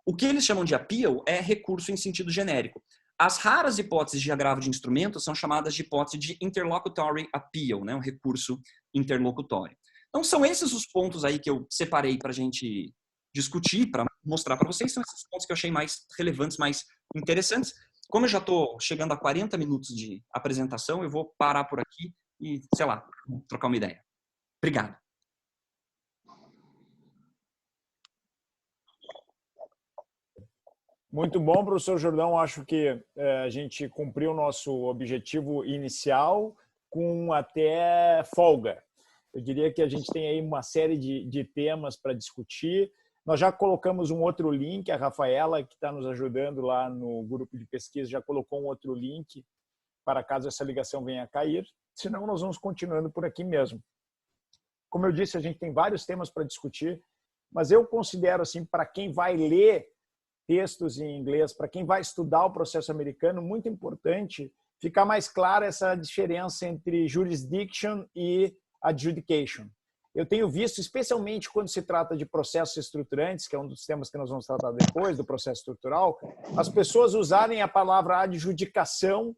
o que eles chamam de appeal é recurso em sentido genérico. As raras hipóteses de agravo de instrumento são chamadas de hipótese de interlocutory appeal, né? Um recurso interlocutório. Então, são esses os pontos aí que eu separei para a gente discutir, para mostrar para vocês. São esses pontos que eu achei mais relevantes, mais interessantes. Como eu já estou chegando a 40 minutos de apresentação, eu vou parar por aqui e, sei lá, trocar uma ideia. Obrigado. Muito bom, professor Jordão. Acho que a gente cumpriu o nosso objetivo inicial com até folga. Eu diria que a gente tem aí uma série de temas para discutir. Nós já colocamos um outro link, a Rafaela, que está nos ajudando lá no grupo de pesquisa, já colocou um outro link para caso essa ligação venha a cair. Senão, nós vamos continuando por aqui mesmo. Como eu disse, a gente tem vários temas para discutir, mas eu considero, assim, para quem vai ler textos em inglês, para quem vai estudar o processo americano, muito importante ficar mais clara essa diferença entre jurisdiction e adjudication. Eu tenho visto, especialmente quando se trata de processos estruturantes, que é um dos temas que nós vamos tratar depois, do processo estrutural, as pessoas usarem a palavra adjudicação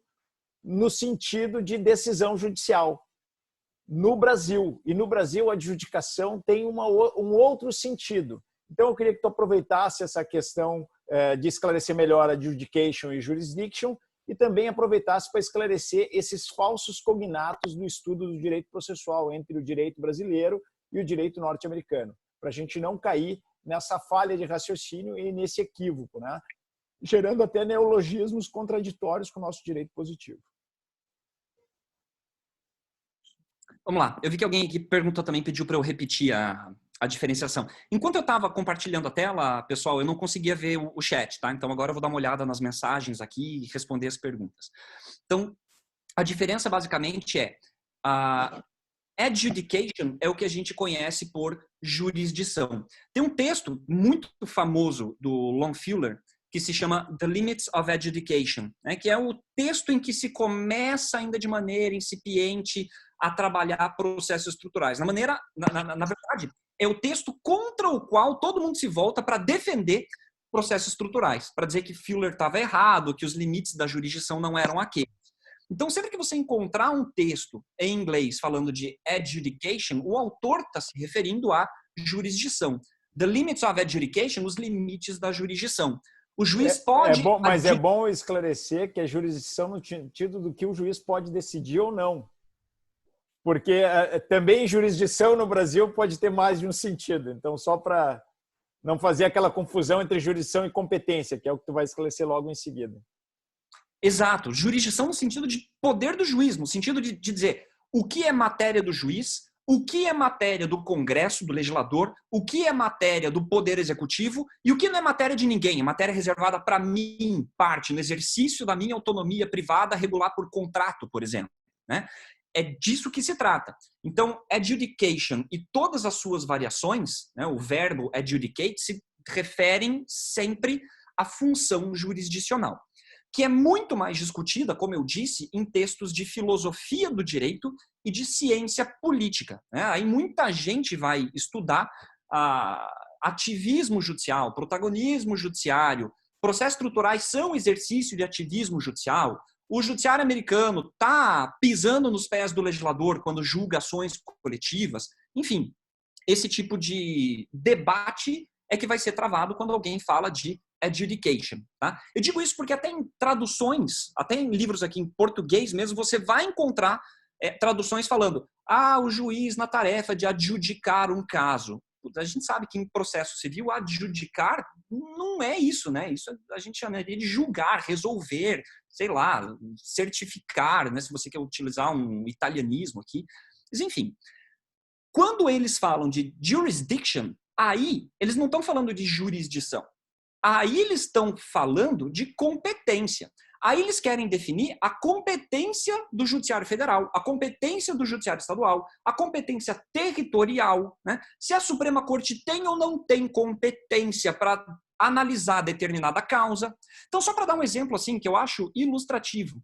no sentido de decisão judicial. No Brasil, a adjudicação tem um outro sentido. Então, eu queria que tu aproveitasse essa questão de esclarecer melhor a adjudication e jurisdiction e também aproveitasse para esclarecer esses falsos cognatos do estudo do direito processual entre o direito brasileiro e o direito norte-americano, para a gente não cair nessa falha de raciocínio e nesse equívoco, né? Gerando até neologismos contraditórios com o nosso direito positivo. Vamos lá. Eu vi que alguém aqui perguntou também, pediu para eu repetir a diferenciação. Enquanto eu estava compartilhando a tela, pessoal, eu não conseguia ver o chat, tá? Então agora eu vou dar uma olhada nas mensagens aqui e responder as perguntas. Então, a diferença basicamente é adjudication é o que a gente conhece por jurisdição. Tem um texto muito famoso do Longfellow que se chama The Limits of Adjudication, né, que é o texto em que se começa ainda de maneira incipiente a trabalhar processos estruturais. Na verdade, é o texto contra o qual todo mundo se volta para defender processos estruturais, para dizer que Fuller estava errado, que os limites da jurisdição não eram aqueles. Então, sempre que você encontrar um texto em inglês falando de adjudication, o autor está se referindo à jurisdição. The limits of adjudication, os limites da jurisdição. O juiz pode... Mas é bom esclarecer que é jurisdição no sentido do que o juiz pode decidir ou não. Porque também jurisdição no Brasil pode ter mais de um sentido. Então, só para não fazer aquela confusão entre jurisdição e competência, que é o que tu vai esclarecer logo em seguida. Exato. Jurisdição no sentido de poder do juiz, no sentido de dizer o que é matéria do juiz, o que é matéria do Congresso, do legislador, o que é matéria do Poder Executivo e o que não é matéria de ninguém, é matéria reservada para mim, parte, no exercício da minha autonomia privada regular por contrato, por exemplo, né? É disso que se trata. Então, adjudication e todas as suas variações, né, o verbo adjudicate, se referem sempre à função jurisdicional, que é muito mais discutida, como eu disse, em textos de filosofia do direito e de ciência política, né? Aí muita gente vai estudar ativismo judicial, protagonismo judiciário, processos estruturais são exercício de ativismo judicial. O judiciário americano está pisando nos pés do legislador quando julga ações coletivas. Enfim, esse tipo de debate é que vai ser travado quando alguém fala de adjudication. Tá? Eu digo isso porque até em traduções, até em livros aqui em português mesmo, você vai encontrar traduções falando o juiz na tarefa de adjudicar um caso. A gente sabe que em processo civil, adjudicar não é isso, né? Isso a gente chamaria de julgar, resolver, sei lá, certificar, né? Se você quer utilizar um italianismo aqui. Mas, enfim, quando eles falam de jurisdiction, aí eles não estão falando de jurisdição. Aí eles estão falando de competência. Aí eles querem definir a competência do Judiciário Federal, a competência do Judiciário Estadual, a competência territorial, né? Se a Suprema Corte tem ou não tem competência para analisar determinada causa. Então, só para dar um exemplo assim que eu acho ilustrativo,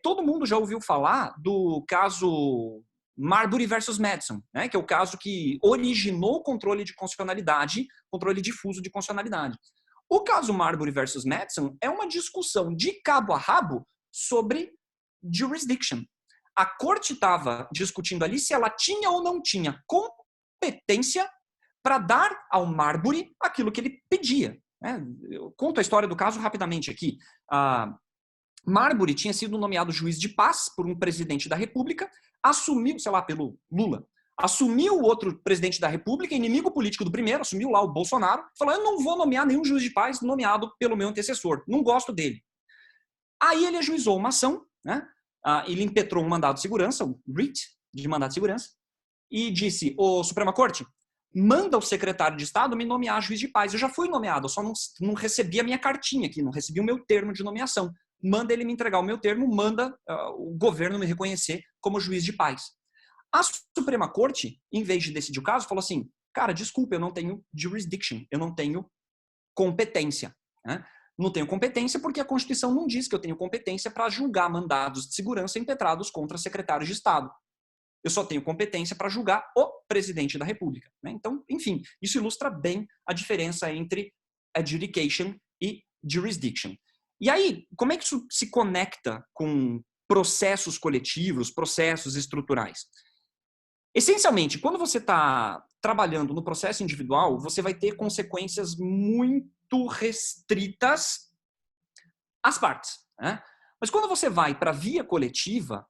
todo mundo já ouviu falar do caso Marbury versus Madison, né? Que é o caso que originou o controle de constitucionalidade, controle difuso de constitucionalidade. O caso Marbury versus Madison é uma discussão de cabo a rabo sobre jurisdiction. A corte estava discutindo ali se ela tinha ou não tinha competência para dar ao Marbury aquilo que ele pedia. Né? Eu conto a história do caso rapidamente aqui. Marbury tinha sido nomeado juiz de paz por um presidente da República, assumiu, sei lá, pelo Lula, assumiu o outro presidente da República, inimigo político do primeiro, assumiu lá o Bolsonaro, falou, eu não vou nomear nenhum juiz de paz nomeado pelo meu antecessor, não gosto dele. Aí ele ajuizou uma ação, né? Ele impetrou um mandado de segurança, um writ de mandado de segurança, e disse, ô Suprema Corte, manda o secretário de Estado me nomear juiz de paz. Eu já fui nomeado, eu só não recebi a minha cartinha aqui, não recebi o meu termo de nomeação. Manda ele me entregar o meu termo, manda o governo me reconhecer como juiz de paz. A Suprema Corte, em vez de decidir o caso, falou assim, cara, desculpa, eu não tenho jurisdiction, eu não tenho competência. Né? Não tenho competência porque a Constituição não diz que eu tenho competência para julgar mandados de segurança impetrados contra secretários de Estado. Eu só tenho competência para julgar o presidente da República. Né? Então, enfim, isso ilustra bem a diferença entre adjudication e jurisdiction. E aí, como é que isso se conecta com processos coletivos, processos estruturais? Essencialmente, quando você está trabalhando no processo individual, você vai ter consequências muito restritas às partes. Né? Mas quando você vai para a via coletiva,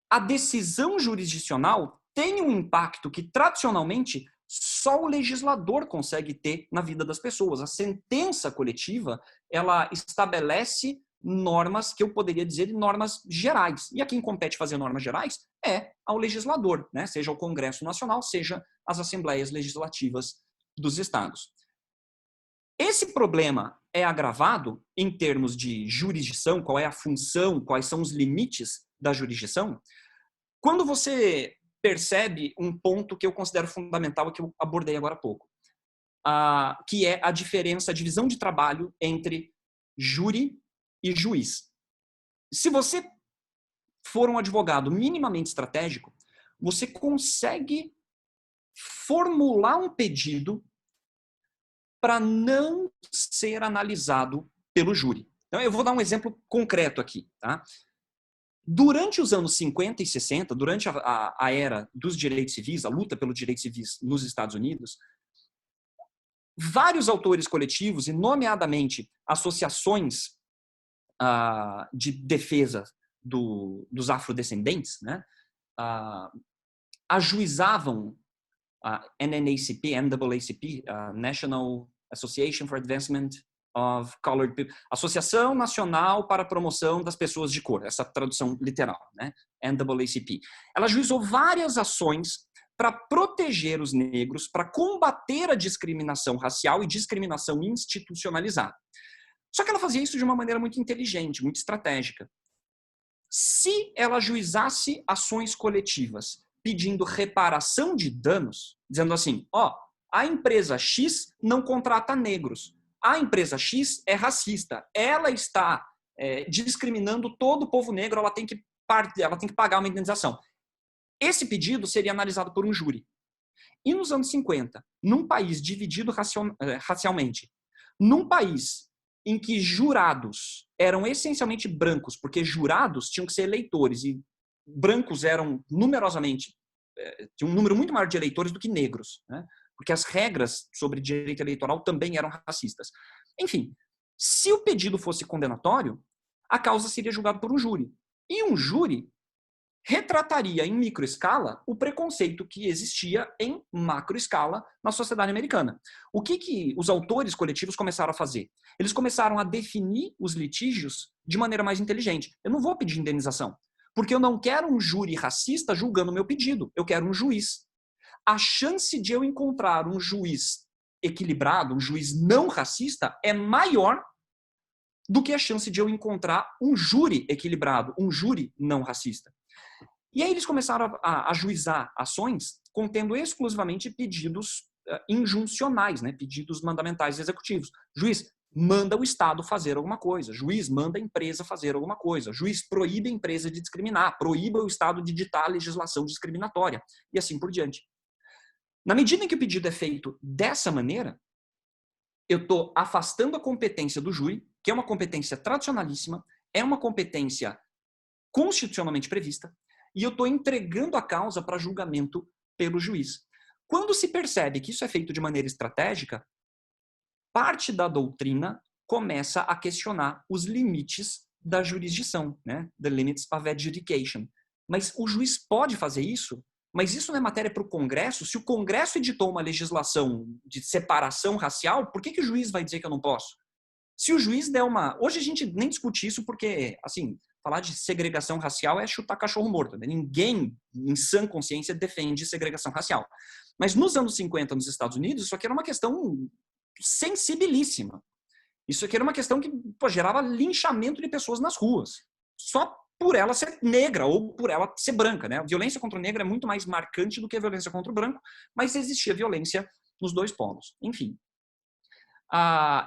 a decisão jurisdicional tem um impacto que, tradicionalmente, só o legislador consegue ter na vida das pessoas. A sentença coletiva, ela estabelece normas que eu poderia dizer de normas gerais. E a quem compete fazer normas gerais é ao legislador, né? Seja o Congresso Nacional, seja as Assembleias Legislativas dos Estados. Esse problema é agravado em termos de jurisdição, qual é a função, quais são os limites da jurisdição, quando você percebe um ponto que eu considero fundamental e que eu abordei agora há pouco. que é a diferença, a divisão de trabalho entre júri e juiz. Se você for um advogado minimamente estratégico, você consegue formular um pedido para não ser analisado pelo júri. Então, eu vou dar um exemplo concreto aqui. Tá? Durante os anos 50 e 60, durante a era dos direitos civis, a luta pelos direitos civis nos Estados Unidos, vários autores coletivos, e nomeadamente associações de defesa dos afrodescendentes, né, ajuizavam a NAACP, National Association for Advancement of Colored People, Associação Nacional para a Promoção das Pessoas de Cor, essa tradução literal, né? NAACP. Ela ajuizou várias ações para proteger os negros, para combater a discriminação racial e discriminação institucionalizada. Só que ela fazia isso de uma maneira muito inteligente, muito estratégica. Se ela ajuizasse ações coletivas pedindo reparação de danos, dizendo assim, a empresa X não contrata negros, a empresa X é racista, ela está discriminando todo o povo negro, ela tem que pagar uma indenização. Esse pedido seria analisado por um júri. E nos anos 50, num país dividido racialmente, num país em que jurados eram essencialmente brancos, porque jurados tinham que ser eleitores, e brancos eram numerosamente, tinha um número muito maior de eleitores do que negros, né? Porque as regras sobre direito eleitoral também eram racistas. Enfim, se o pedido fosse condenatório, a causa seria julgada por um júri. E um júri retrataria em microescala o preconceito que existia em macroescala na sociedade americana. O que os autores coletivos começaram a fazer? Eles começaram a definir os litígios de maneira mais inteligente. Eu não vou pedir indenização, porque eu não quero um júri racista julgando o meu pedido. Eu quero um juiz. A chance de eu encontrar um juiz equilibrado, um juiz não racista, é maior do que a chance de eu encontrar um júri equilibrado, um júri não racista. E aí eles começaram a ajuizar ações contendo exclusivamente pedidos injuncionais, né? Pedidos mandamentais executivos. Juiz, manda o Estado fazer alguma coisa. Juiz, manda a empresa fazer alguma coisa. Juiz, proíbe a empresa de discriminar. Proíba o Estado de ditar a legislação discriminatória. E assim por diante. Na medida em que o pedido é feito dessa maneira, eu estou afastando a competência do júri, que é uma competência tradicionalíssima, é uma competência constitucionalmente prevista, e eu estou entregando a causa para julgamento pelo juiz. Quando se percebe que isso é feito de maneira estratégica, parte da doutrina começa a questionar os limites da jurisdição, né? The limits of adjudication. Mas o juiz pode fazer isso? Mas isso não é matéria para o Congresso? Se o Congresso editou uma legislação de separação racial, por que o juiz vai dizer que eu não posso? Se o juiz der uma... Hoje a gente nem discute isso porque, assim, falar de segregação racial é chutar cachorro morto. Né? Ninguém, em sã consciência, defende segregação racial. Mas nos anos 50, nos Estados Unidos, isso aqui era uma questão sensibilíssima. Isso aqui era uma questão que gerava linchamento de pessoas nas ruas. Só por ela ser negra ou por ela ser branca. Né? A violência contra o negro é muito mais marcante do que a violência contra o branco, mas existia violência nos dois polos. Enfim.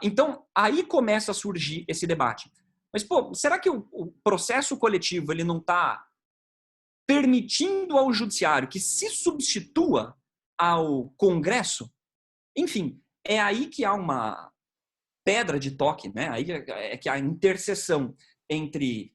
Então, aí começa a surgir esse debate. Mas, será que o processo coletivo ele não está permitindo ao judiciário que se substitua ao Congresso? Enfim, é aí que há uma pedra de toque, né? Aí é que há a interseção entre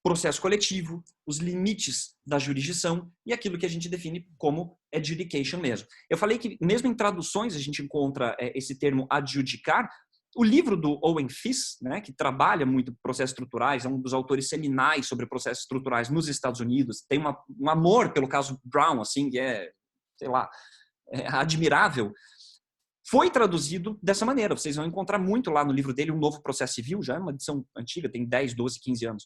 processo coletivo, os limites da jurisdição e aquilo que a gente define como adjudication mesmo. Eu falei que mesmo em traduções a gente encontra esse termo adjudicar. O livro do Owen Fiss, né, que trabalha muito processos estruturais, é um dos autores seminais sobre processos estruturais nos Estados Unidos, tem um amor pelo caso Brown, assim, que sei lá, admirável. Foi traduzido dessa maneira. Vocês vão encontrar muito lá no livro dele, Um Novo Processo Civil, já é uma edição antiga, tem 10, 12, 15 anos.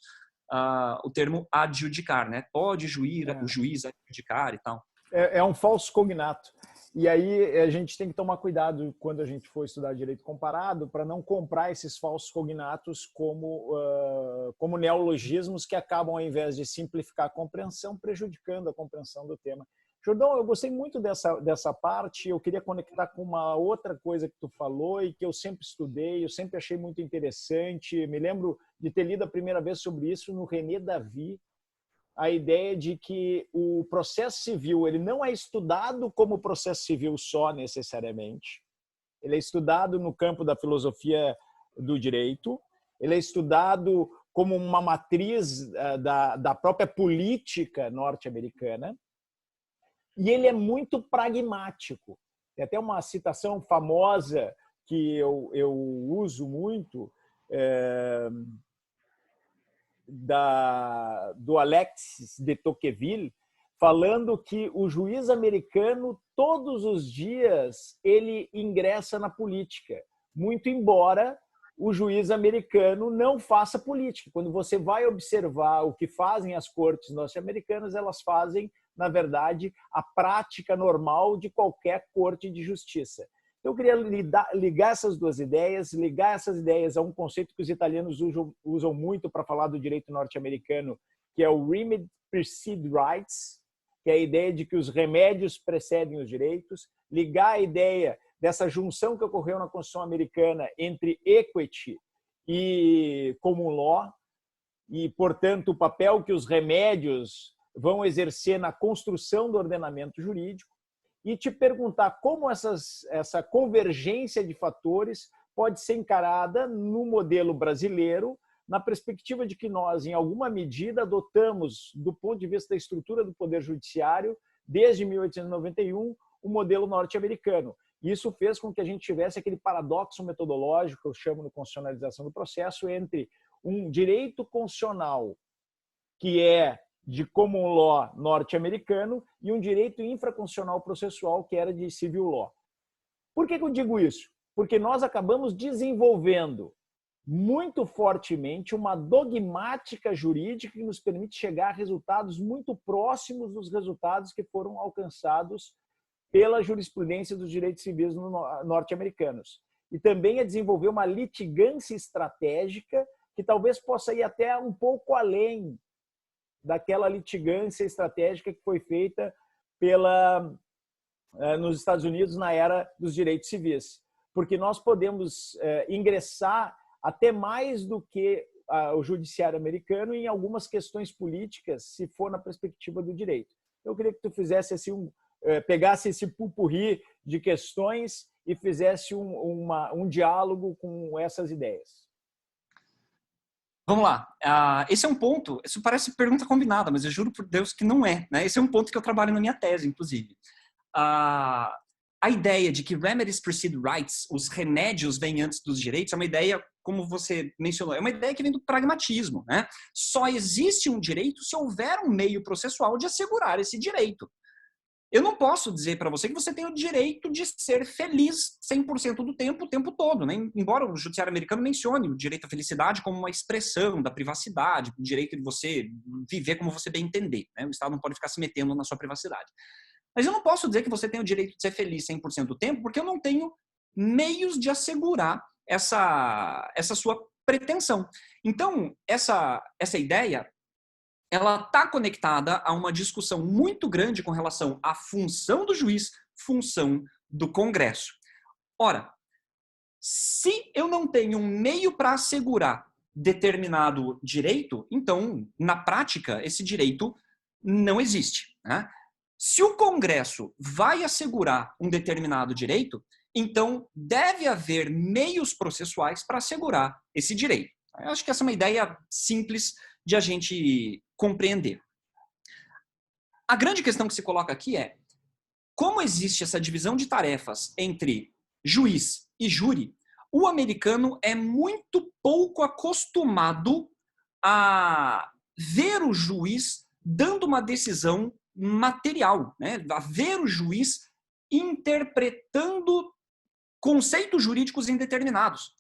O termo adjudicar, né? Pode o juiz adjudicar e tal. É um falso cognato. E aí a gente tem que tomar cuidado quando a gente for estudar direito comparado para não comprar esses falsos cognatos como neologismos que acabam, ao invés de simplificar a compreensão, prejudicando a compreensão do tema. Jordão, eu gostei muito dessa parte. Eu queria conectar com uma outra coisa que tu falou e que eu sempre estudei, eu sempre achei muito interessante. Me lembro de ter lido a primeira vez sobre isso no René Davy, a ideia de que o processo civil ele não é estudado como processo civil só, necessariamente. Ele é estudado no campo da filosofia do direito, ele é estudado como uma matriz da própria política norte-americana, e ele é muito pragmático. Tem até uma citação famosa que eu uso muito, do Alexis de Tocqueville, falando que o juiz americano, todos os dias, ele ingressa na política, muito embora o juiz americano não faça política. Quando você vai observar o que fazem as cortes norte-americanas, elas fazem, na verdade, a prática normal de qualquer corte de justiça. Eu queria ligar essas duas ideias, ligar essas ideias a um conceito que os italianos usam muito para falar do direito norte-americano, que é o remedy precede rights, que é a ideia de que os remédios precedem os direitos, ligar a ideia dessa junção que ocorreu na Constituição americana entre equity e common law, e, portanto, o papel que os remédios vão exercer na construção do ordenamento jurídico, e te perguntar como essa convergência de fatores pode ser encarada no modelo brasileiro, na perspectiva de que nós, em alguma medida, adotamos, do ponto de vista da estrutura do Poder Judiciário, desde 1891, o modelo norte-americano. Isso fez com que a gente tivesse aquele paradoxo metodológico, que eu chamo de constitucionalização do processo, entre um direito constitucional, que é de common law norte-americano, e um direito infraconstitucional processual, que era de civil law. Por que eu digo isso? Porque nós acabamos desenvolvendo muito fortemente uma dogmática jurídica que nos permite chegar a resultados muito próximos dos resultados que foram alcançados pela jurisprudência dos direitos civis norte-americanos. E também a desenvolver uma litigância estratégica que talvez possa ir até um pouco além daquela litigância estratégica que foi feita nos Estados Unidos na era dos direitos civis. Porque nós podemos ingressar até mais do que o judiciário americano em algumas questões políticas, se for na perspectiva do direito. Eu queria que tu fizesse assim, pegasse esse pupurri de questões e fizesse um diálogo com essas ideias. Vamos lá. Esse é um ponto, isso parece pergunta combinada, mas eu juro por Deus que não é, né? Esse é um ponto que eu trabalho na minha tese, inclusive. A ideia de que remedies precede rights, os remédios vêm antes dos direitos, é uma ideia, como você mencionou, é uma ideia que vem do pragmatismo, né? Só existe um direito se houver um meio processual de assegurar esse direito. Eu não posso dizer para você que você tem o direito de ser feliz 100% do tempo, o tempo todo, né? Embora o judiciário americano mencione o direito à felicidade como uma expressão da privacidade, o direito de você viver como você bem entender, né? O Estado não pode ficar se metendo na sua privacidade. Mas eu não posso dizer que você tem o direito de ser feliz 100% do tempo, porque eu não tenho meios de assegurar essa sua pretensão. Então, essa ideia, ela está conectada a uma discussão muito grande com relação à função do juiz, função do Congresso. Ora, se eu não tenho um meio para assegurar determinado direito, então, na prática, esse direito não existe, né? Se o Congresso vai assegurar um determinado direito, então deve haver meios processuais para assegurar esse direito. Eu acho que essa é uma ideia simples de a gente compreender. A grande questão que se coloca aqui é como existe essa divisão de tarefas entre juiz e júri, o americano é muito pouco acostumado a ver o juiz dando uma decisão material, né? A ver o juiz interpretando conceitos jurídicos indeterminados.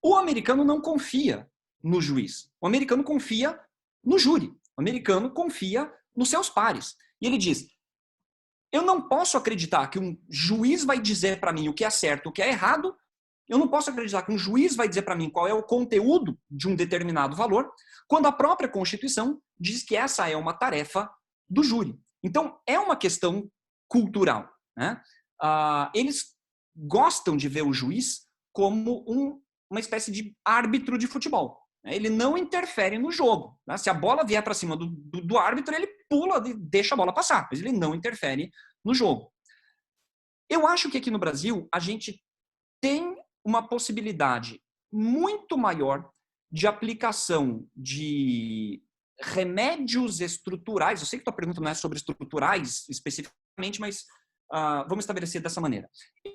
O americano não confia no juiz. O americano confia no júri. O americano confia nos seus pares. E ele diz, eu não posso acreditar que um juiz vai dizer para mim o que é certo, o que é errado. Eu não posso acreditar que um juiz vai dizer para mim qual é o conteúdo de um determinado valor, quando a própria Constituição diz que essa é uma tarefa do júri. Então, é uma questão cultural, né? Eles gostam de ver o juiz como uma espécie de árbitro de futebol. Ele não interfere no jogo. Né? Se a bola vier para cima do árbitro, ele pula e deixa a bola passar, mas ele não interfere no jogo. Eu acho que aqui no Brasil a gente tem uma possibilidade muito maior de aplicação de remédios estruturais. Eu sei que tua pergunta não é sobre estruturais especificamente, mas vamos estabelecer dessa maneira.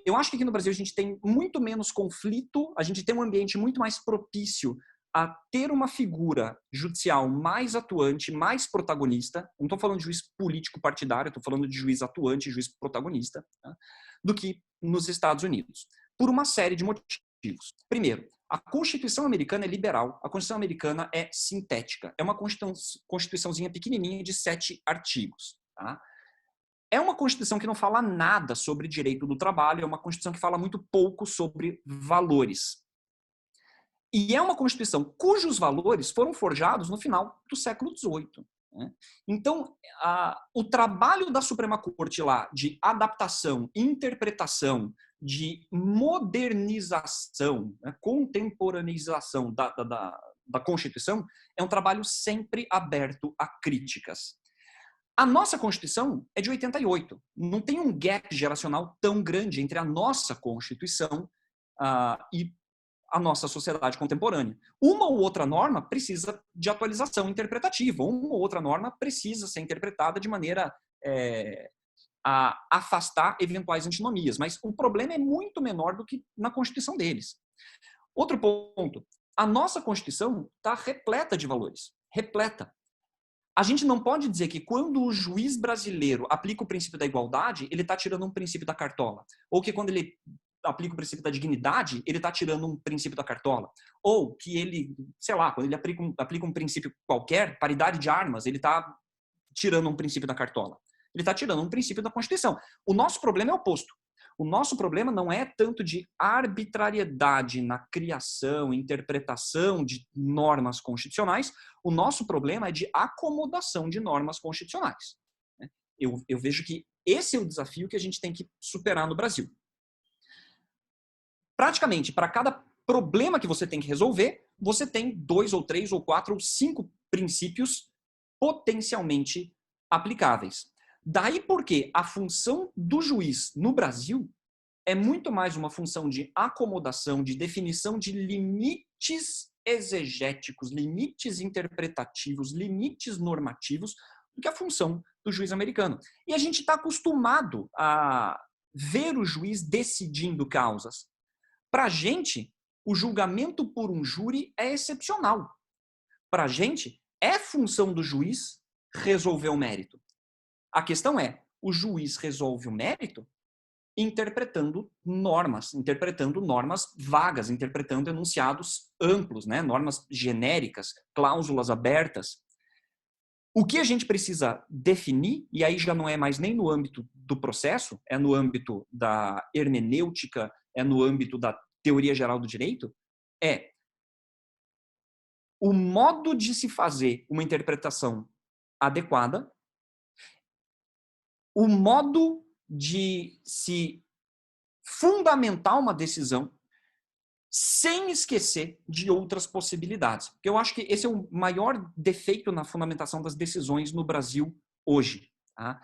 Eu acho que aqui no Brasil a gente tem muito menos conflito, a gente tem um ambiente muito mais propício a ter uma figura judicial mais atuante, mais protagonista. Não estou falando de juiz político partidário, estou falando de juiz atuante, juiz protagonista, tá? Do que nos Estados Unidos, por uma série de motivos. Primeiro, a Constituição americana é liberal, a Constituição americana é sintética, é uma constituiçãozinha pequenininha de 7 artigos. Tá? É uma Constituição que não fala nada sobre direito do trabalho, é uma Constituição que fala muito pouco sobre valores. E é uma Constituição cujos valores foram forjados no final do século XVIII. Né? Então, o trabalho da Suprema Corte lá de adaptação, interpretação, de modernização, né, contemporaneização da Constituição é um trabalho sempre aberto a críticas. A nossa Constituição é de 88. Não tem um gap geracional tão grande entre a nossa Constituição e a nossa sociedade contemporânea. Uma ou outra norma precisa de atualização interpretativa, uma ou outra norma precisa ser interpretada de maneira a afastar eventuais antinomias, mas o problema é muito menor do que na Constituição deles. Outro ponto, a nossa Constituição está repleta de valores, repleta. A gente não pode dizer que quando o juiz brasileiro aplica o princípio da igualdade, ele está tirando um princípio da cartola, ou que quando ele aplica o princípio da dignidade, ele está tirando um princípio da cartola. Ou que ele, sei lá, quando ele aplica um princípio qualquer, paridade de armas, ele está tirando um princípio da cartola. Ele está tirando um princípio da Constituição. O nosso problema é o oposto. O nosso problema não é tanto de arbitrariedade na criação, interpretação de normas constitucionais. O nosso problema é de acomodação de normas constitucionais. Eu vejo que esse é o desafio que a gente tem que superar no Brasil. Praticamente, para cada problema que você tem que resolver, você tem 2 ou 3 ou 4 ou 5 princípios potencialmente aplicáveis. Daí porque a função do juiz no Brasil é muito mais uma função de acomodação, de definição de limites exegéticos, limites interpretativos, limites normativos, do que a função do juiz americano. E a gente está acostumado a ver o juiz decidindo causas. Para a gente, o julgamento por um júri é excepcional. Para a gente, é função do juiz resolver o mérito. A questão é, o juiz resolve o mérito interpretando normas vagas, interpretando enunciados amplos, né? Normas genéricas, cláusulas abertas. O que a gente precisa definir, e aí já não é mais nem no âmbito do processo, é no âmbito da hermenêutica, é no âmbito da teoria geral do direito, é o modo de se fazer uma interpretação adequada, o modo de se fundamentar uma decisão sem esquecer de outras possibilidades. Porque eu acho que esse é o maior defeito na fundamentação das decisões no Brasil hoje. Tá?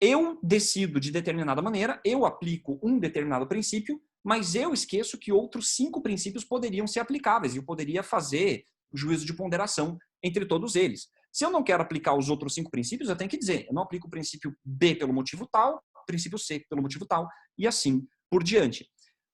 Eu decido de determinada maneira, eu aplico um determinado princípio, mas eu esqueço que outros 5 princípios poderiam ser aplicáveis e eu poderia fazer juízo de ponderação entre todos eles. Se eu não quero aplicar os outros 5 princípios, eu tenho que dizer, eu não aplico o princípio B pelo motivo tal, princípio C pelo motivo tal, e assim por diante.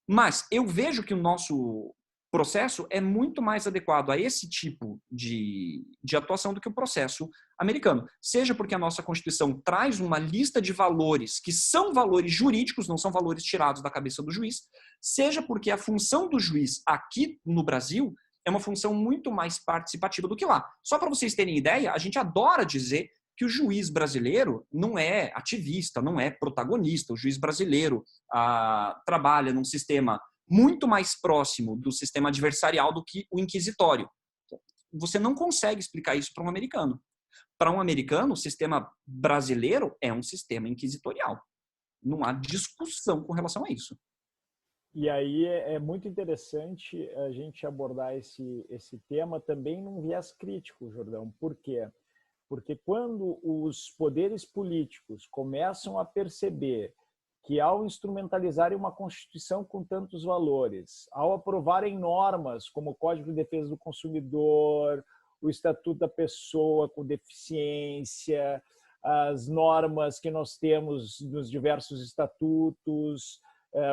Mas eu vejo que o nosso processo é muito mais adequado a esse tipo de atuação do que o processo americano. Seja porque a nossa Constituição traz uma lista de valores que são valores jurídicos, não são valores tirados da cabeça do juiz, seja porque a função do juiz aqui no Brasil é uma função muito mais participativa do que lá. Só para vocês terem ideia, a gente adora dizer que o juiz brasileiro não é ativista, não é protagonista. O juiz brasileiro trabalha num sistema muito mais próximo do sistema adversarial do que o inquisitório. Você não consegue explicar isso para um americano. Para um americano, o sistema brasileiro é um sistema inquisitorial. Não há discussão com relação a isso. E aí é muito interessante a gente abordar esse tema também num viés crítico, Jordão. Por quê? Porque quando os poderes políticos começam a perceber que, ao instrumentalizarem uma Constituição com tantos valores, ao aprovarem normas como o Código de Defesa do Consumidor, o Estatuto da Pessoa com Deficiência, as normas que nós temos nos diversos estatutos,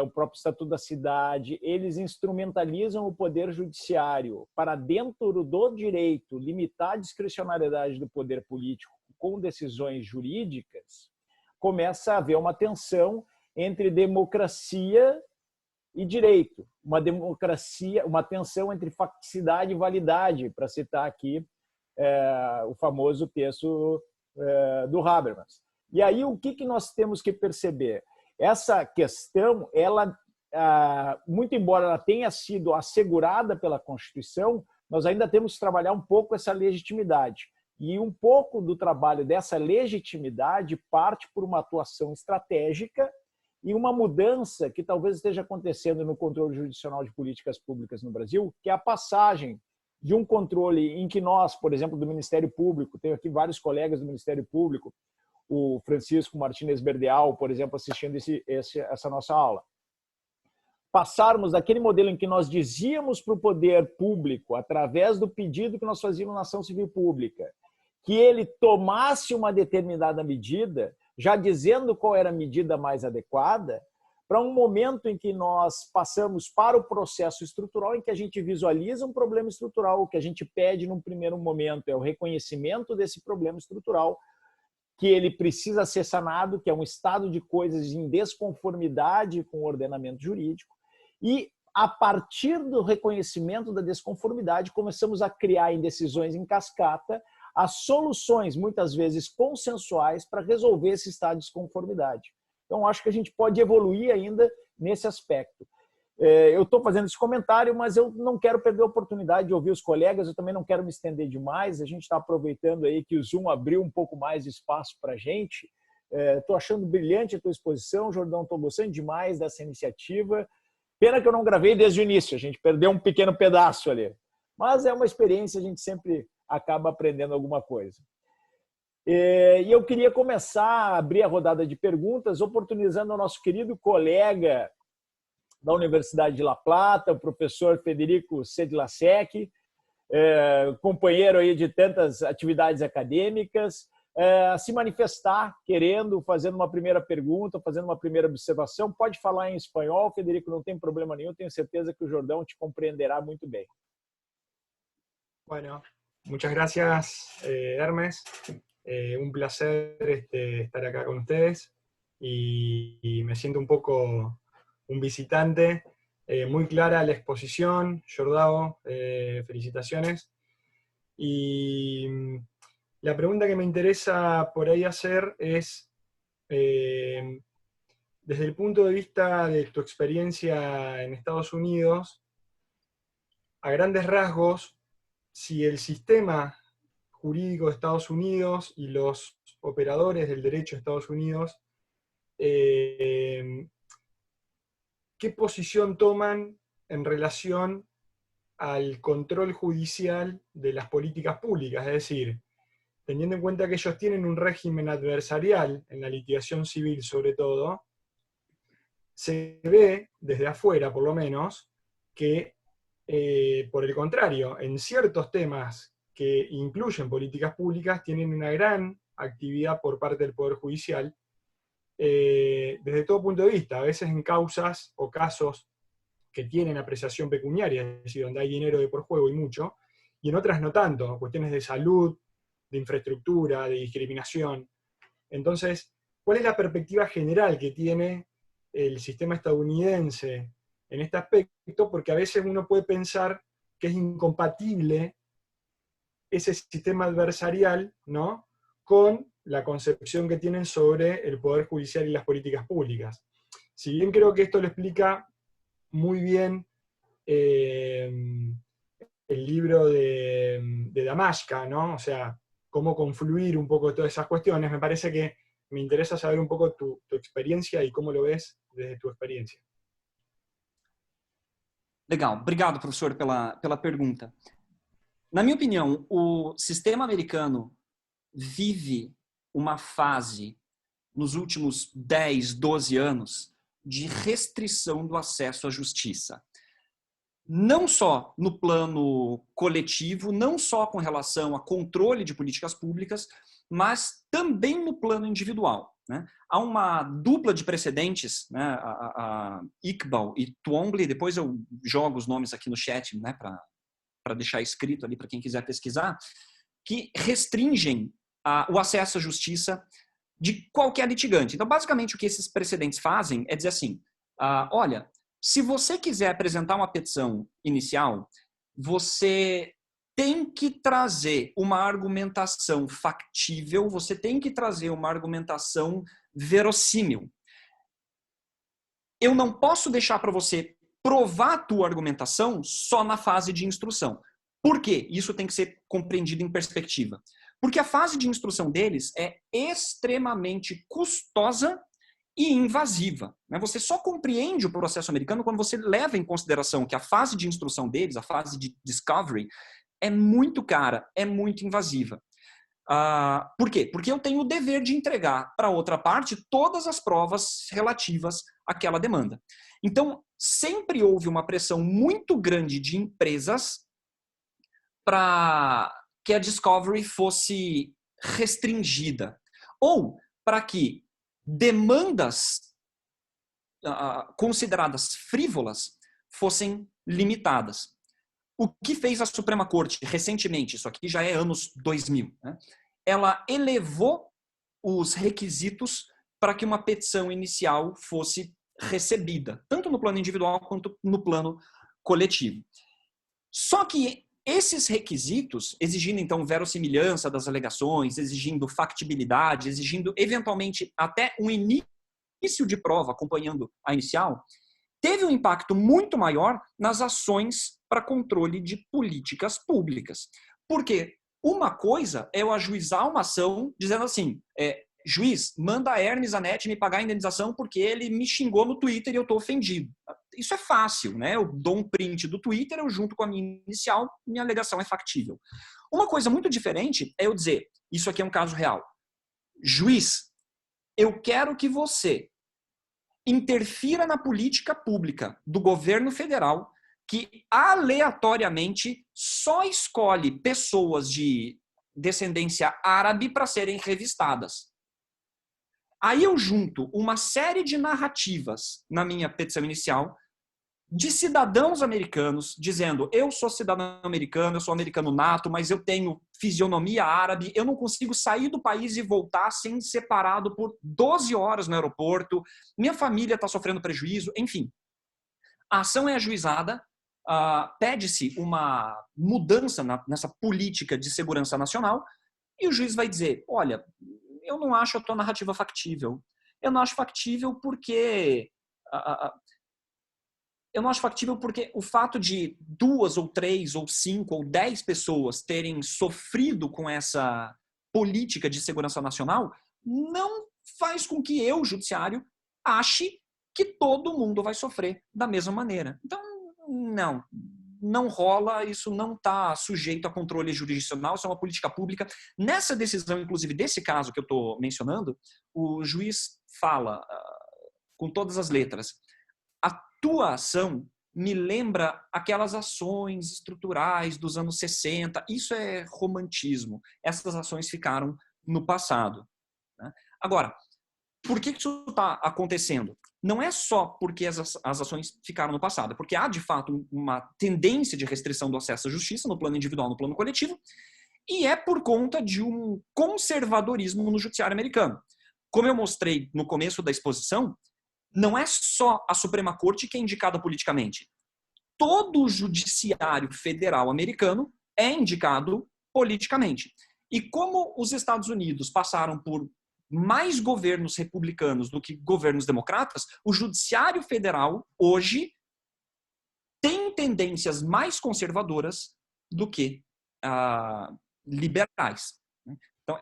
o próprio Estatuto da Cidade, eles instrumentalizam o poder judiciário para, dentro do direito, limitar a discricionariedade do poder político com decisões jurídicas, começa a haver uma tensão entre democracia e direito, uma tensão entre facticidade e validade, para citar aqui o famoso texto do Habermas. E aí o que nós temos que perceber? Essa questão, ela, muito embora ela tenha sido assegurada pela Constituição, nós ainda temos que trabalhar um pouco essa legitimidade. E um pouco do trabalho dessa legitimidade parte por uma atuação estratégica e uma mudança que talvez esteja acontecendo no controle jurisdicional de políticas públicas no Brasil, que é a passagem de um controle em que nós, por exemplo, do Ministério Público, tenho aqui vários colegas do Ministério Público, o Francisco Martínez Berdeal, por exemplo, assistindo essa nossa aula. Passarmos daquele modelo em que nós dizíamos para o poder público, através do pedido que nós fazíamos na ação civil pública, que ele tomasse uma determinada medida, já dizendo qual era a medida mais adequada, para um momento em que nós passamos para o processo estrutural, em que a gente visualiza um problema estrutural. O que a gente pede num primeiro momento é o reconhecimento desse problema estrutural, que ele precisa ser sanado, que é um estado de coisas em desconformidade com o ordenamento jurídico, e a partir do reconhecimento da desconformidade começamos a criar em decisões em cascata as soluções, muitas vezes consensuais, para resolver esse estado de desconformidade. Então, acho que a gente pode evoluir ainda nesse aspecto. Eu estou fazendo esse comentário, mas eu não quero perder a oportunidade de ouvir os colegas, eu também não quero me estender demais, a gente está aproveitando aí que o Zoom abriu um pouco mais de espaço para a gente. Estou achando brilhante a tua exposição, Jordão, estou gostando demais dessa iniciativa. Pena que eu não gravei desde o início, a gente perdeu um pequeno pedaço ali. Mas é uma experiência, a gente sempre acaba aprendendo alguma coisa. E eu queria começar a abrir a rodada de perguntas, oportunizando o nosso querido colega da Universidade de La Plata, o professor Federico Sedlacek, companheiro aí de tantas atividades acadêmicas, se manifestar, fazendo uma primeira pergunta, fazendo uma primeira observação. Pode falar em espanhol, Federico, não tem problema nenhum, tenho certeza que o Jordão te compreenderá muito bem. Bueno, muchas gracias, Hermes. Un placer estar acá con ustedes y me siento un poco un visitante. Muy clara la exposición, Jordao, felicitaciones. Y la pregunta que me interesa por ahí hacer es, desde el punto de vista de tu experiencia en Estados Unidos, a grandes rasgos, si el sistema jurídico de Estados Unidos y los operadores del derecho de Estados Unidos, ¿qué posición toman en relación al control judicial de las políticas públicas? Es decir, teniendo en cuenta que ellos tienen un régimen adversarial en la litigación civil sobre todo, se ve desde afuera por lo menos que por el contrario, en ciertos temas que incluyen políticas públicas, tienen una gran actividad por parte del Poder Judicial, desde todo punto de vista, a veces en causas o casos que tienen apreciación pecuniaria, es decir, donde hay dinero de por juego y mucho, y en otras no tanto, cuestiones de salud, de infraestructura, de discriminación. Entonces, ¿cuál es la perspectiva general que tiene el sistema estadounidense en este aspecto? Porque a veces uno puede pensar que es incompatible ese sistema adversarial, ¿no?, con la concepción que tienen sobre el Poder Judicial y las políticas públicas. Si bien creo que esto lo explica muy bien el libro de Damashka, ¿no?, o sea, cómo confluir un poco todas esas cuestiones, me parece que me interesa saber un poco tu experiencia y cómo lo ves desde tu experiencia. Legal, obrigado, professor, pela pergunta. Na minha opinião, o sistema americano vive uma fase, nos últimos 10, 12 anos, de restrição do acesso à justiça. Não só no plano coletivo, não só com relação a controle de políticas públicas, mas também no plano individual, né? Há uma dupla de precedentes, né? a Iqbal e Twombly, depois eu jogo os nomes aqui no chat, né? para deixar escrito ali para quem quiser pesquisar, que restringem o acesso à justiça de qualquer litigante. Então, basicamente, o que esses precedentes fazem é dizer assim, olha, se você quiser apresentar uma petição inicial, você tem que trazer uma argumentação factível, você tem que trazer uma argumentação verossímil. Eu não posso deixar para você provar a tua argumentação só na fase de instrução. Por quê? Isso tem que ser compreendido em perspectiva. Porque a fase de instrução deles é extremamente custosa e invasiva. Você só compreende o processo americano quando você leva em consideração que a fase de instrução deles, a fase de discovery, é muito cara, é muito invasiva. Por quê? Porque eu tenho o dever de entregar para a outra parte todas as provas relativas àquela demanda. Então, sempre houve uma pressão muito grande de empresas para que a discovery fosse restringida. Ou para que demandas consideradas frívolas fossem limitadas. O que fez a Suprema Corte recentemente, isso aqui já é anos 2000, né? Ela elevou os requisitos para que uma petição inicial fosse recebida, tanto no plano individual quanto no plano coletivo. Só que esses requisitos, exigindo então verossimilhança das alegações, exigindo factibilidade, exigindo eventualmente até um início de prova acompanhando a inicial, teve um impacto muito maior nas ações para controle de políticas públicas. Porque uma coisa é eu ajuizar uma ação dizendo assim, juiz, manda a Hermes Anet me pagar a indenização porque ele me xingou no Twitter e eu estou ofendido. Isso é fácil, né? Eu dou um print do Twitter, eu junto com a minha inicial, minha alegação é factível. Uma coisa muito diferente é eu dizer, isso aqui é um caso real. Juiz, eu quero que você interfira na política pública do governo federal que aleatoriamente só escolhe pessoas de descendência árabe para serem revistadas. Aí eu junto uma série de narrativas na minha petição inicial de cidadãos americanos dizendo eu sou cidadão americano, eu sou americano nato, mas eu tenho fisionomia árabe, eu não consigo sair do país e voltar sem ser parado por 12 horas no aeroporto, minha família está sofrendo prejuízo, enfim. A ação é ajuizada, pede-se uma mudança nessa política de segurança nacional e o juiz vai dizer, olha, eu não acho a tua narrativa factível. Eu não acho factível porque o fato de 2 ou 3 ou 5 ou 10 pessoas terem sofrido com essa política de segurança nacional não faz com que eu, judiciário, ache que todo mundo vai sofrer da mesma maneira. Então, não rola, isso não está sujeito a controle jurisdicional, isso é uma política pública. Nessa decisão, inclusive, desse caso que eu estou mencionando, o juiz fala, com todas as letras, a tua ação me lembra aquelas ações estruturais dos anos 60, isso é romantismo, essas ações ficaram no passado. Né? Agora, por que isso está acontecendo? Não é só porque as ações ficaram no passado, porque há, de fato, uma tendência de restrição do acesso à justiça no plano individual, no plano coletivo, e é por conta de um conservadorismo no judiciário americano. Como eu mostrei no começo da exposição, não é só a Suprema Corte que é indicada politicamente. Todo o judiciário federal americano é indicado politicamente. E como os Estados Unidos passaram por mais governos republicanos do que governos democratas, o judiciário federal hoje tem tendências mais conservadoras do que liberais. Então,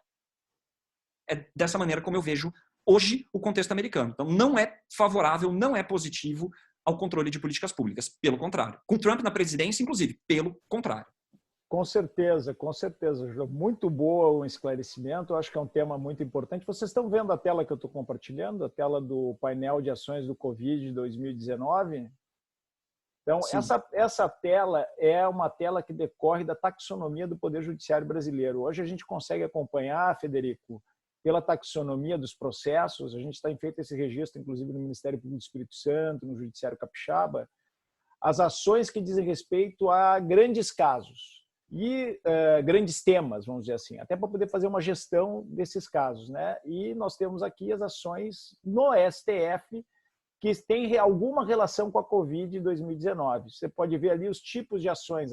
é dessa maneira como eu vejo hoje o contexto americano. Então, não é favorável, não é positivo ao controle de políticas públicas. Pelo contrário. Com Trump na presidência, inclusive. Pelo contrário. Com certeza, João. Muito boa o esclarecimento. Eu acho que é um tema muito importante. Vocês estão vendo a tela que eu estou compartilhando? A tela do painel de ações do Covid 2019? Então, essa tela é uma tela que decorre da taxonomia do Poder Judiciário brasileiro. Hoje a gente consegue acompanhar, Federico, pela taxonomia dos processos. A gente tem feito esse registro, inclusive, no Ministério Público do Espírito Santo, no Judiciário Capixaba, as ações que dizem respeito a grandes casos e grandes temas, vamos dizer assim, até para poder fazer uma gestão desses casos, né? E nós temos aqui as ações no STF que têm alguma relação com a Covid de 2019. Você pode ver ali os tipos de ações,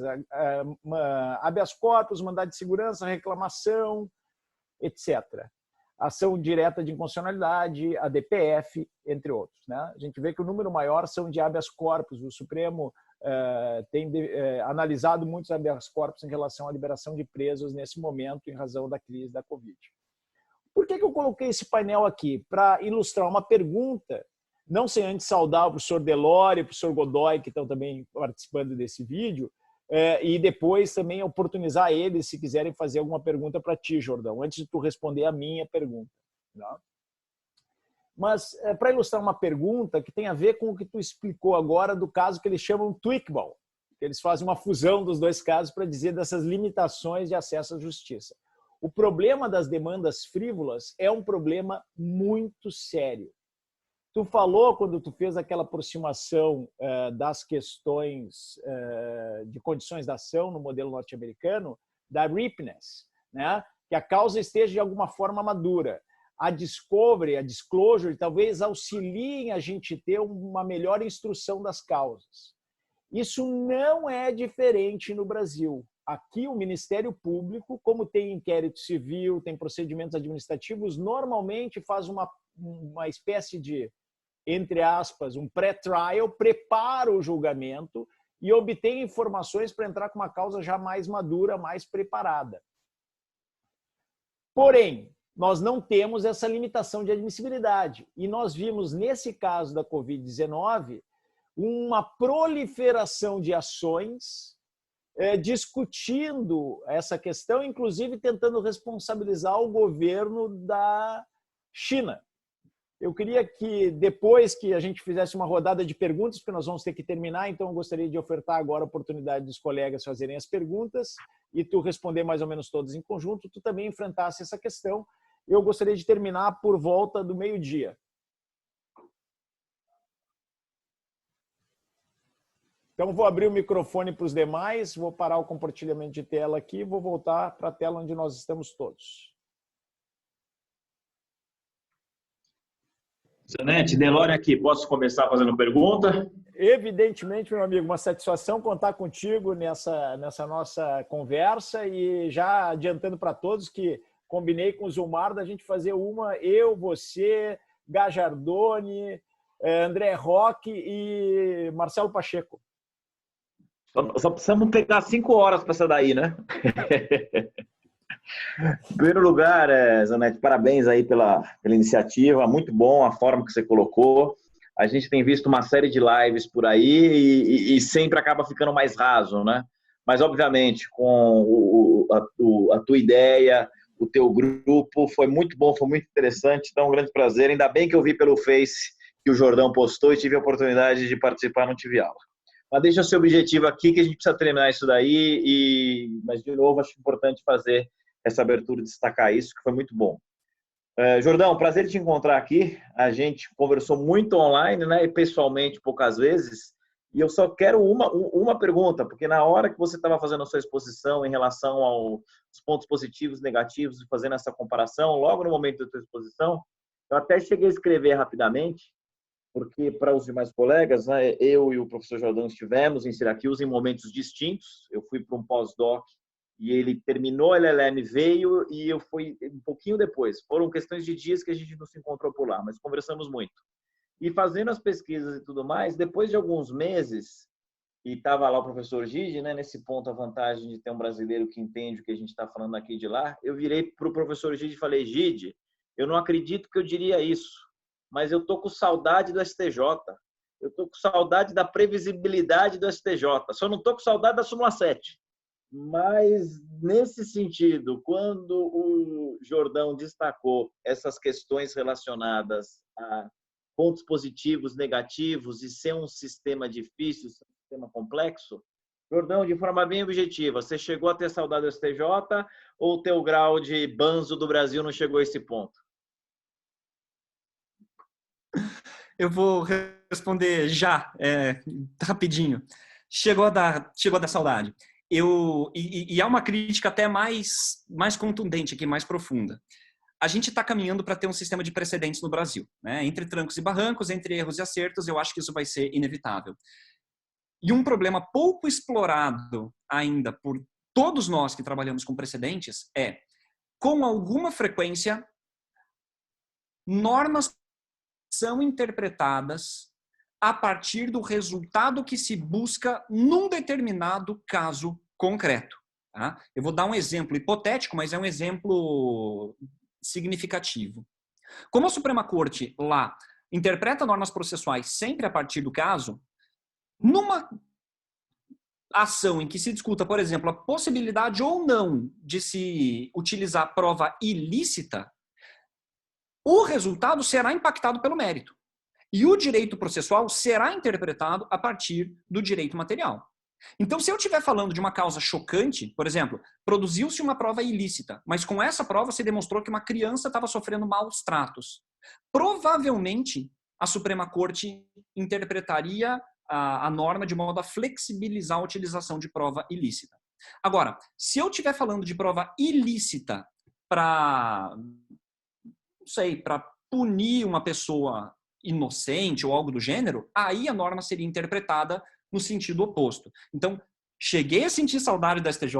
habeas corpus, mandado de segurança, reclamação, etc. Ação direta de inconstitucionalidade, a DPF, entre outros, né? A gente vê que o número maior são de habeas corpus. O Supremo tem analisado muitos habeas corpus em relação à liberação de presos nesse momento, em razão da crise da Covid. Por que eu coloquei esse painel aqui? Para ilustrar uma pergunta, não sem antes saudar o professor Delore e o professor Godoy, que estão também participando desse vídeo, e depois também oportunizar eles, se quiserem fazer alguma pergunta para ti, Jordão, antes de tu responder a minha pergunta. Tá? Mas, para ilustrar uma pergunta que tem a ver com o que tu explicou agora do caso que eles chamam Tweakball, que eles fazem uma fusão dos dois casos para dizer dessas limitações de acesso à justiça. O problema das demandas frívolas é um problema muito sério. Tu falou, quando tu fez aquela aproximação das questões de condições da ação no modelo norte-americano, da ripeness, né? Que a causa esteja de alguma forma madura. A discovery, a disclosure, talvez auxiliem a gente ter uma melhor instrução das causas. Isso não é diferente no Brasil. Aqui o Ministério Público, como tem inquérito civil, tem procedimentos administrativos, normalmente faz uma espécie de, entre aspas, um pré-trial, prepara o julgamento e obtém informações para entrar com uma causa já mais madura, mais preparada. Porém, nós não temos essa limitação de admissibilidade. E nós vimos, nesse caso da Covid-19, uma proliferação de ações discutindo essa questão, inclusive tentando responsabilizar o governo da China. Eu queria que, depois que a gente fizesse uma rodada de perguntas, porque nós vamos ter que terminar, então eu gostaria de ofertar agora a oportunidade dos colegas fazerem as perguntas e tu responder mais ou menos todas em conjunto, tu também enfrentasse essa questão. Eu gostaria de terminar por volta do meio-dia. Então, vou abrir o microfone para os demais, vou parar o compartilhamento de tela aqui e vou voltar para a tela onde nós estamos todos. Zanetti, Delore aqui. Posso começar fazendo pergunta? Evidentemente, meu amigo, uma satisfação contar contigo nessa nossa conversa e já adiantando para todos que combinei com o Zumar da gente fazer uma, eu, você, Gajardoni, André Roque e Marcelo Pacheco. Só precisamos pegar 5 horas para essa daí, né? Em primeiro lugar, Zanetti, parabéns aí pela iniciativa, muito bom a forma que você colocou. A gente tem visto uma série de lives por aí e sempre acaba ficando mais raso, né? Mas, obviamente, com a tua ideia, o teu grupo, foi muito bom, foi muito interessante, então é um grande prazer. Ainda bem que eu vi pelo Face que o Jordão postou e tive a oportunidade de participar, não tive aula. Mas deixa o seu objetivo aqui, que a gente precisa treinar isso daí, mas, de novo, acho importante fazer essa abertura e destacar isso, que foi muito bom. Jordão, prazer te encontrar aqui. A gente conversou muito online, né, e pessoalmente poucas vezes, e eu só quero uma pergunta, porque na hora que você estava fazendo a sua exposição em relação aos pontos positivos e negativos, fazendo essa comparação, logo no momento da sua exposição, eu até cheguei a escrever rapidamente, porque para os demais colegas, né, eu e o professor Jordão estivemos em Syracuse em momentos distintos. Eu fui para um pós-doc e ele terminou a LLM, veio e eu fui um pouquinho depois. Foram questões de dias que a gente não se encontrou por lá, mas conversamos muito. E fazendo as pesquisas e tudo mais, depois de alguns meses, e estava lá o professor Gide, né, nesse ponto a vantagem de ter um brasileiro que entende o que a gente está falando aqui de lá, eu virei para o professor Gide e falei, Gide, Eu não acredito que eu diria isso, mas eu estou com saudade do STJ. Eu estou com saudade da previsibilidade do STJ. Só não estou com saudade da súmula 7. Mas, nesse sentido, quando o Jordão destacou essas questões relacionadas a pontos positivos, negativos e ser um sistema difícil, ser um sistema complexo, Jordão, de forma bem objetiva, você chegou a ter saudade do STJ ou o teu grau de banzo do Brasil não chegou a esse ponto? Eu vou responder já, rapidinho. Chegou a dar saudade. E há uma crítica até mais contundente aqui, mais profunda. A gente está caminhando para ter um sistema de precedentes no Brasil, né? Entre trancos e barrancos, entre erros e acertos, eu acho que isso vai ser inevitável. E um problema pouco explorado ainda por todos nós que trabalhamos com precedentes é, com alguma frequência, normas são interpretadas a partir do resultado que se busca num determinado caso concreto. Tá? Eu vou dar um exemplo hipotético, mas é um exemplo significativo. Como a Suprema Corte lá interpreta normas processuais sempre a partir do caso, numa ação em que se discuta, por exemplo, a possibilidade ou não de se utilizar prova ilícita, o resultado será impactado pelo mérito. E o direito processual será interpretado a partir do direito material. Então, se eu estiver falando de uma causa chocante, por exemplo, produziu-se uma prova ilícita, mas com essa prova se demonstrou que uma criança estava sofrendo maus tratos, provavelmente a Suprema Corte interpretaria a norma de modo a flexibilizar a utilização de prova ilícita. Agora, se eu estiver falando de prova ilícita para punir uma pessoa inocente ou algo do gênero, aí a norma seria interpretada no sentido oposto. Então, cheguei a sentir saudade da STJ,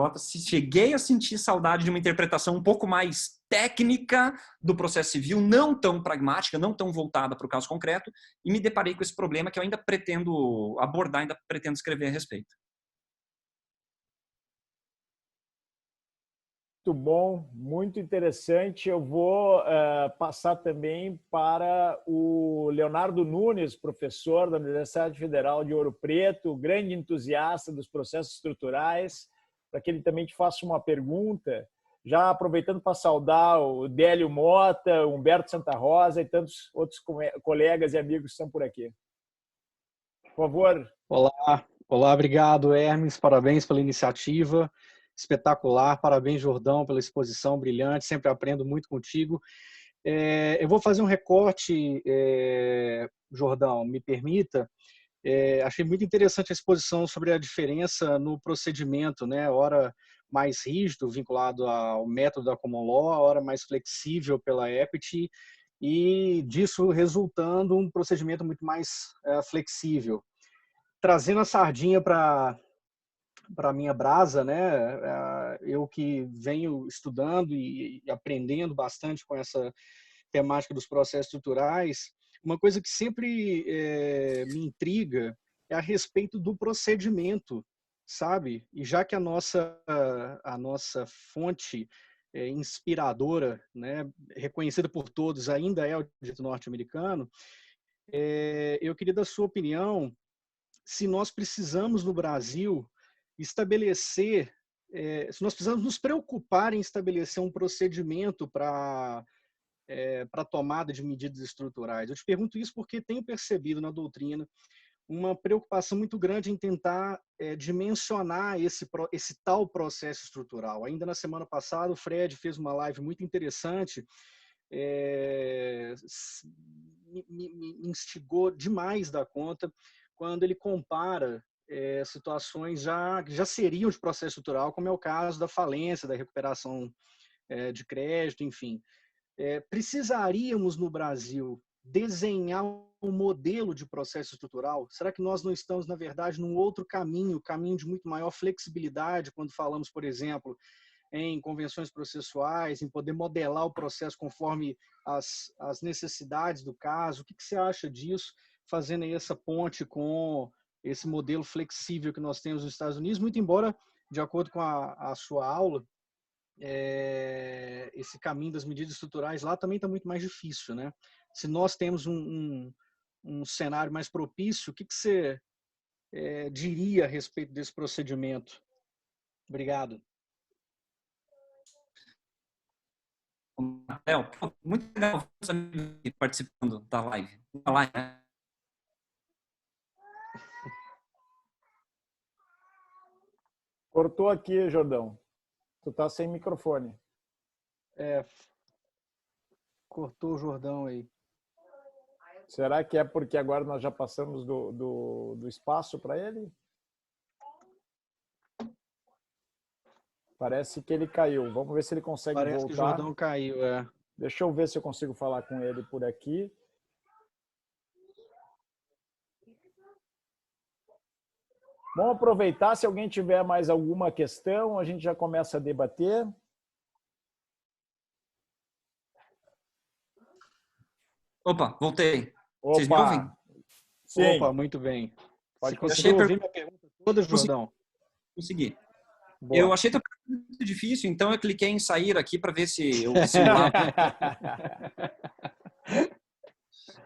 cheguei a sentir saudade de uma interpretação um pouco mais técnica do processo civil, não tão pragmática, não tão voltada para o caso concreto, e me deparei com esse problema que eu ainda pretendo abordar, ainda pretendo escrever a respeito. Muito bom, muito interessante. Eu vou passar também para o Leonardo Nunes, professor da Universidade Federal de Ouro Preto, grande entusiasta dos processos estruturais, para que ele também te faça uma pergunta, já aproveitando para saudar o Délio Mota, o Humberto Santa Rosa e tantos outros colegas e amigos que estão por aqui. Por favor. Olá, obrigado, Hermes, parabéns pela iniciativa. Espetacular, parabéns, Jordão, pela exposição brilhante, sempre aprendo muito contigo. Eu vou fazer um recorte, Jordão, me permita. Achei muito interessante a exposição sobre a diferença no procedimento, né? Ora mais rígido, vinculado ao método da Common Law, ora mais flexível pela Equity, e disso resultando um procedimento muito mais flexível. Trazendo a sardinha para a minha brasa, né? Eu que venho estudando e aprendendo bastante com essa temática dos processos estruturais, uma coisa que sempre me intriga é a respeito do procedimento, sabe? E já que a nossa fonte inspiradora, né, reconhecida por todos, ainda é o direito norte-americano, eu queria da sua opinião se nós precisamos no Brasil estabelecer, se nós precisamos nos preocupar em estabelecer um procedimento para a tomada de medidas estruturais. Eu te pergunto isso porque tenho percebido na doutrina uma preocupação muito grande em tentar dimensionar esse tal processo estrutural. Ainda na semana passada, o Fred fez uma live muito interessante, me instigou demais da conta, quando ele compara situações que já seriam de processo estrutural, como é o caso da falência, da recuperação de crédito, enfim. Precisaríamos, no Brasil, desenhar um modelo de processo estrutural? Será que nós não estamos, na verdade, num outro caminho de muito maior flexibilidade, quando falamos, por exemplo, em convenções processuais, em poder modelar o processo conforme as necessidades do caso? O que você acha disso, fazendo aí essa ponte com esse modelo flexível que nós temos nos Estados Unidos, muito embora, de acordo com a sua aula, esse caminho das medidas estruturais lá também está muito mais difícil, né? Se nós temos um cenário mais propício, o que você diria a respeito desse procedimento? Obrigado. Léo, muito legal os amigos participando da live. Cortou aqui, Jordão. Tu tá sem microfone. Cortou o Jordão aí. Será que é porque agora nós já passamos do espaço para ele? Parece que ele caiu. Vamos ver se ele consegue voltar. Parece que o Jordão caiu, Deixa eu ver se eu consigo falar com ele por aqui. Vamos aproveitar, se alguém tiver mais alguma questão, a gente já começa a debater. Opa, voltei. Opa. Vocês me ouvem? Sim. Opa, muito bem. Pode Você conseguiu ouvir minha pergunta toda, Jordão? Consegui. Boa. Eu achei muito difícil, então eu cliquei em sair aqui para ver se eu...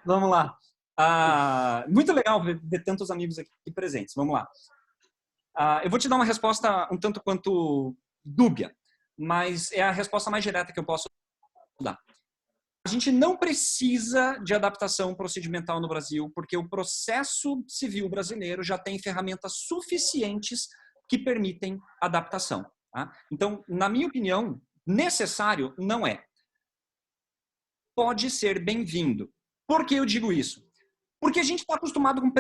Vamos lá. Muito legal ver tantos amigos aqui presentes. Vamos lá. Eu vou te dar uma resposta um tanto quanto dúbia, mas é a resposta mais direta que eu posso dar. A gente não precisa de adaptação procedimental no Brasil, porque o processo civil brasileiro já tem ferramentas suficientes que permitem adaptação. Tá? Então, na minha opinião, necessário não é. Pode ser bem-vindo. Por que eu digo isso? Porque a gente está acostumado com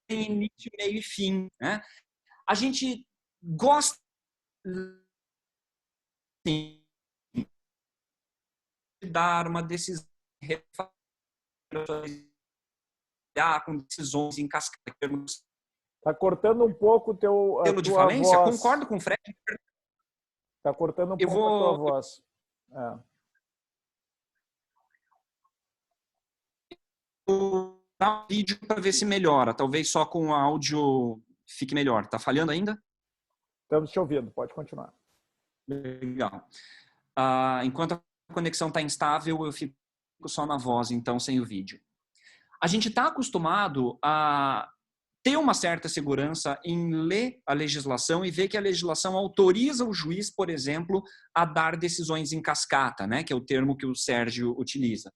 início, meio e fim. Né? A gente gosta de dar uma decisão com decisões em cascata. Está cortando um pouco a tua de falência, voz. Concordo com o Fred. Está cortando um pouco a tua voz. Vou dar um vídeo para ver se melhora. Talvez só com o áudio fique melhor. Tá falhando ainda? Estamos te ouvindo. Pode continuar. Legal. Enquanto a conexão está instável, eu fico só na voz, então, sem o vídeo. A gente está acostumado a ter uma certa segurança em ler a legislação e ver que a legislação autoriza o juiz, por exemplo, a dar decisões em cascata, né, que é o termo que o Sérgio utiliza.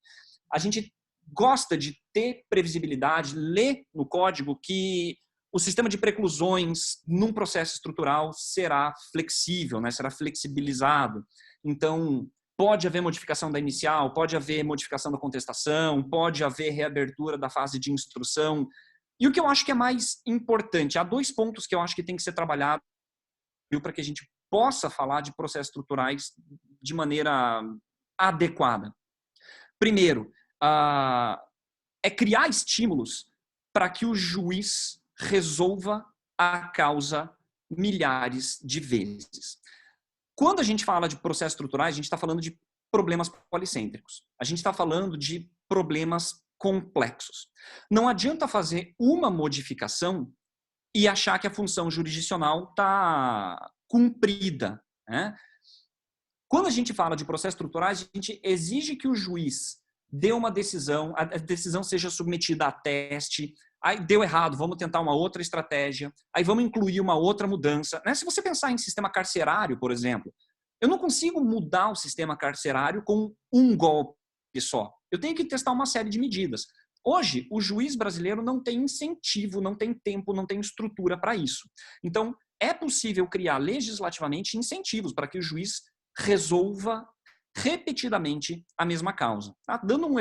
A gente gosta de ter previsibilidade, ler no código que o sistema de preclusões num processo estrutural será flexível, né, será flexibilizado. Então, pode haver modificação da inicial, pode haver modificação da contestação, pode haver reabertura da fase de instrução. E o que eu acho que é mais importante, há 2 pontos que eu acho que tem que ser trabalhado para que a gente possa falar de processos estruturais de maneira adequada. Primeiro, é criar estímulos para que o juiz resolva a causa milhares de vezes. Quando a gente fala de processos estruturais, a gente está falando de problemas policêntricos. A gente está falando de problemas complexos. Não adianta fazer uma modificação e achar que a função jurisdicional está cumprida. Né? Quando a gente fala de processos estruturais, a gente exige que o juiz dê uma decisão, a decisão seja submetida a teste, aí deu errado, vamos tentar uma outra estratégia, aí vamos incluir uma outra mudança. Né? Se você pensar em sistema carcerário, por exemplo, eu não consigo mudar o sistema carcerário com um golpe só. Eu tenho que testar uma série de medidas. Hoje, o juiz brasileiro não tem incentivo, não tem tempo, não tem estrutura para isso. Então, é possível criar legislativamente incentivos para que o juiz resolva repetidamente a mesma causa. Tá? Dando um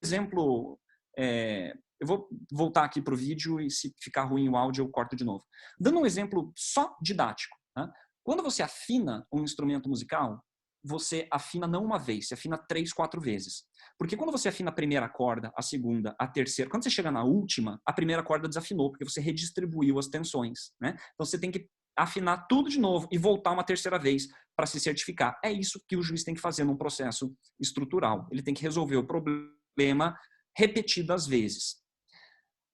exemplo, eu vou voltar aqui para o vídeo e se ficar ruim o áudio eu corto de novo. Dando um exemplo só didático. Tá? Quando você afina um instrumento musical, você afina não uma vez, você afina 3, 4 vezes. Porque quando você afina a primeira corda, a segunda, a terceira, quando você chega na última, a primeira corda desafinou, porque você redistribuiu as tensões. Né? Então você tem que afinar tudo de novo e voltar uma terceira vez para se certificar. É isso que o juiz tem que fazer num processo estrutural. Ele tem que resolver o problema repetidas vezes.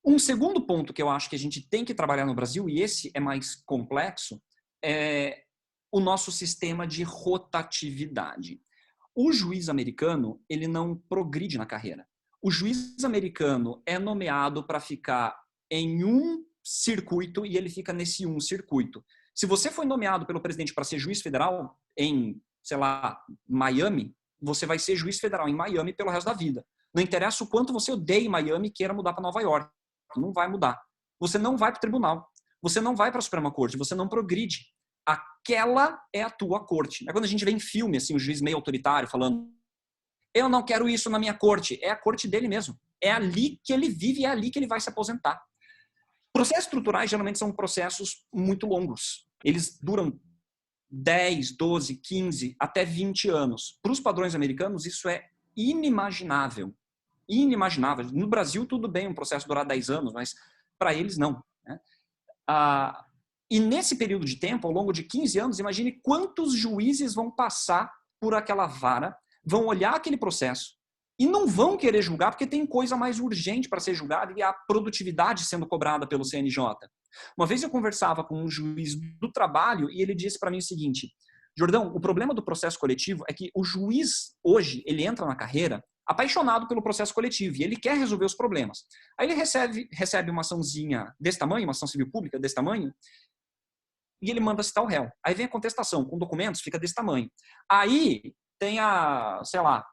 Um segundo ponto que eu acho que a gente tem que trabalhar no Brasil, e esse é mais complexo, é o nosso sistema de rotatividade. O juiz americano, ele não progride na carreira. O juiz americano é nomeado para ficar em um circuito e ele fica nesse um circuito. Se você foi nomeado pelo presidente para ser juiz federal em, sei lá, Miami, você vai ser juiz federal em Miami pelo resto da vida. Não interessa o quanto você odeie Miami e queira mudar para Nova York. Não vai mudar. Você não vai para o tribunal. Você não vai para a Suprema Corte. Você não progride. Aquela é a tua corte. É quando a gente vê em filme, assim, o juiz meio autoritário falando: eu não quero isso na minha corte. É a corte dele mesmo. É ali que ele vive e é ali que ele vai se aposentar. Processos estruturais geralmente são processos muito longos. Eles duram 10, 12, 15, até 20 anos. Para os padrões americanos, isso é inimaginável. Inimaginável. No Brasil, tudo bem um processo durar 10 anos, mas para eles, não. Né? E nesse período de tempo, ao longo de 15 anos, imagine quantos juízes vão passar por aquela vara, vão olhar aquele processo e não vão querer julgar porque tem coisa mais urgente para ser julgada e a produtividade sendo cobrada pelo CNJ. Uma vez eu conversava com um juiz do trabalho e ele disse para mim o seguinte: Jordão, o problema do processo coletivo é que o juiz, hoje, ele entra na carreira apaixonado pelo processo coletivo e ele quer resolver os problemas. Aí ele recebe uma açãozinha desse tamanho, uma ação civil pública desse tamanho, e ele manda citar o réu. Aí vem a contestação com documentos, fica desse tamanho. Aí tem a, sei lá,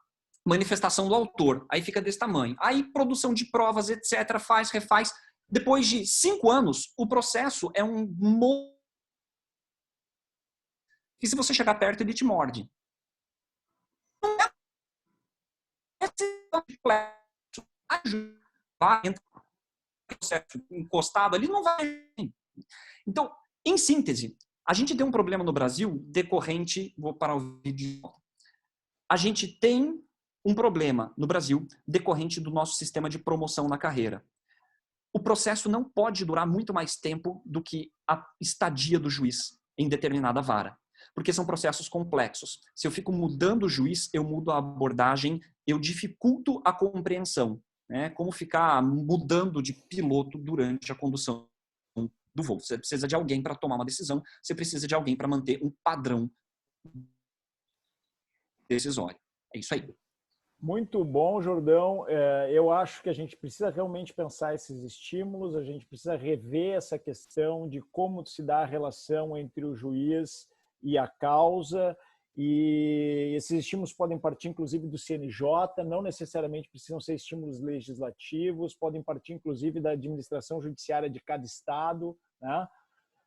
manifestação do autor, aí fica desse tamanho. Aí produção de provas, etc., faz, refaz. Depois de 5 anos, o processo é um... E se você chegar perto, ele te morde. Encostado ali, não vai. Então, em síntese, a gente tem um problema no Brasil decorrente... Vou parar o vídeo. A gente tem um problema no Brasil decorrente do nosso sistema de promoção na carreira. O processo não pode durar muito mais tempo do que a estadia do juiz em determinada vara, porque são processos complexos. Se eu fico mudando o juiz, eu mudo a abordagem, eu dificulto a compreensão. Né? Como ficar mudando de piloto durante a condução do voo. Você precisa de alguém para tomar uma decisão, você precisa de alguém para manter um padrão decisório. É isso aí. Muito bom, Jordão. Eu acho que a gente precisa realmente pensar esses estímulos, a gente precisa rever essa questão de como se dá a relação entre o juiz e a causa, e esses estímulos podem partir, inclusive, do CNJ, não necessariamente precisam ser estímulos legislativos, podem partir, inclusive, da administração judiciária de cada estado, né?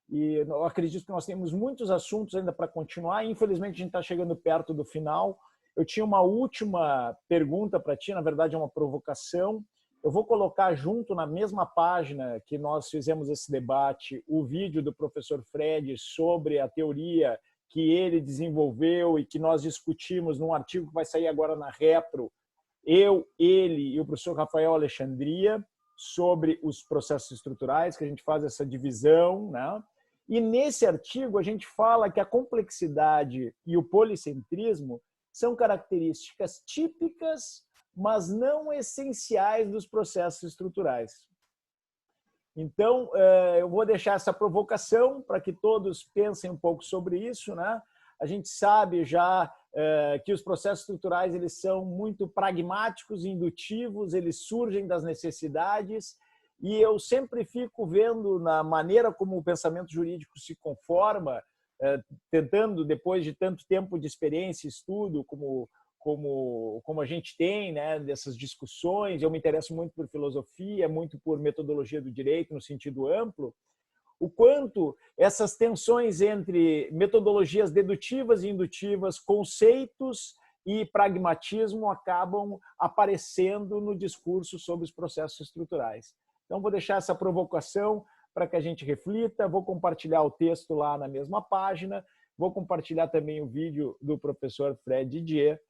E eu acredito que nós temos muitos assuntos ainda para continuar, infelizmente a gente está chegando perto do final. Eu tinha uma última pergunta para ti, na verdade é uma provocação. Eu vou colocar junto na mesma página que nós fizemos esse debate o vídeo do professor Fred sobre a teoria que ele desenvolveu e que nós discutimos num artigo que vai sair agora na Repro, eu, ele e o professor Rafael Alexandria, sobre os processos estruturais, que a gente faz essa divisão, né? E nesse artigo a gente fala que a complexidade e o policentrismo são características típicas, mas não essenciais dos processos estruturais. Então, eu vou deixar essa provocação para que todos pensem um pouco sobre isso, né? A gente sabe já que os processos estruturais eles são muito pragmáticos, indutivos, eles surgem das necessidades, e eu sempre fico vendo na maneira como o pensamento jurídico se conforma, tentando, depois de tanto tempo de experiência e estudo, como a gente tem, né, dessas discussões, eu me interesso muito por filosofia, muito por metodologia do direito no sentido amplo, o quanto essas tensões entre metodologias dedutivas e indutivas, conceitos e pragmatismo acabam aparecendo no discurso sobre os processos estruturais. Então, vou deixar essa provocação para que a gente reflita, vou compartilhar o texto lá na mesma página, vou compartilhar também o vídeo do professor Fred Didier.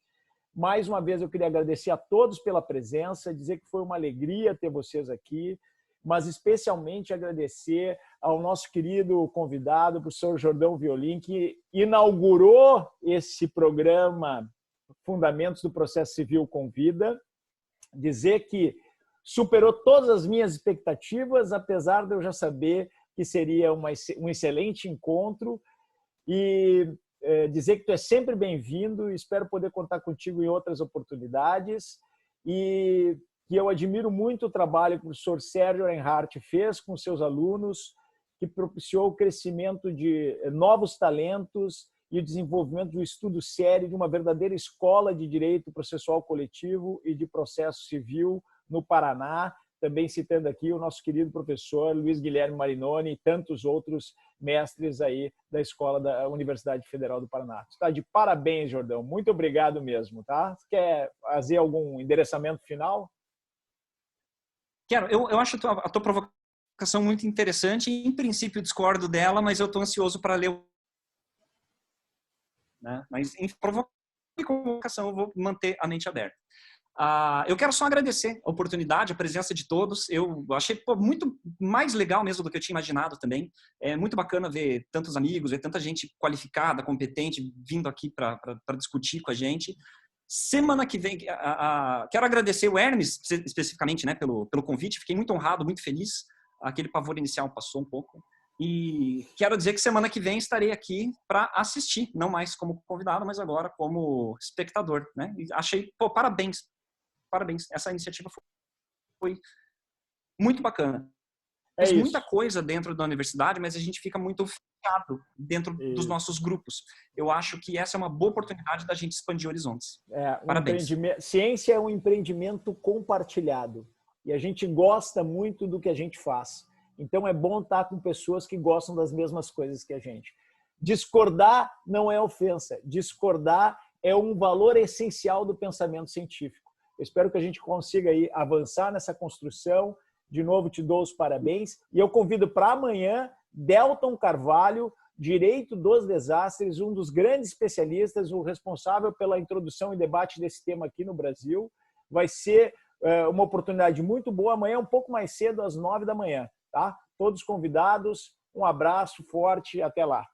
Mais uma vez, eu queria agradecer a todos pela presença, dizer que foi uma alegria ter vocês aqui, mas especialmente agradecer ao nosso querido convidado, o professor Jordão Violim, que inaugurou esse programa Fundamentos do Processo Civil com Vida. Dizer que superou todas as minhas expectativas, apesar de eu já saber que seria um excelente encontro. E dizer que tu é sempre bem-vindo, espero poder contar contigo em outras oportunidades, e que eu admiro muito o trabalho que o professor Sérgio Reinhardt fez com seus alunos, que propiciou o crescimento de novos talentos e o desenvolvimento de um estudo sério de uma verdadeira escola de direito processual coletivo e de processo civil no Paraná, também citando aqui o nosso querido professor Luiz Guilherme Marinoni e tantos outros mestres aí da escola da Universidade Federal do Paraná. Está de parabéns, Jordão. Muito obrigado mesmo, tá? Você quer fazer algum endereçamento final? Quero. Eu acho a tua provocação muito interessante. Em princípio, discordo dela, mas eu estou ansioso para ler. Né? Mas em provocação, eu vou manter a mente aberta. Eu quero só agradecer a oportunidade, a presença de todos. Eu achei muito mais legal mesmo do que eu tinha imaginado também. É muito bacana ver tantos amigos, ver tanta gente qualificada, competente, vindo aqui para discutir com a gente. Semana que vem, quero agradecer o Hermes, especificamente, né, pelo convite. Fiquei muito honrado, muito feliz. Aquele pavor inicial passou um pouco. E quero dizer que semana que vem estarei aqui para assistir, não mais como convidado, mas agora como espectador. Né? E achei, parabéns. Parabéns. Essa iniciativa foi muito bacana. Fez muita coisa dentro da universidade, mas a gente fica muito fechado dentro dos nossos grupos. Eu acho que essa é uma boa oportunidade da gente expandir horizontes. Parabéns. Ciência é um empreendimento compartilhado. E a gente gosta muito do que a gente faz. Então é bom estar com pessoas que gostam das mesmas coisas que a gente. Discordar não é ofensa. Discordar é um valor essencial do pensamento científico. Eu espero que a gente consiga aí avançar nessa construção. De novo, te dou os parabéns. E eu convido para amanhã Delton Carvalho, Direito dos Desastres, um dos grandes especialistas, o responsável pela introdução e debate desse tema aqui no Brasil. Vai ser uma oportunidade muito boa. Amanhã, um pouco mais cedo, às 9 da manhã. Tá? Todos convidados. Um abraço forte. Até lá.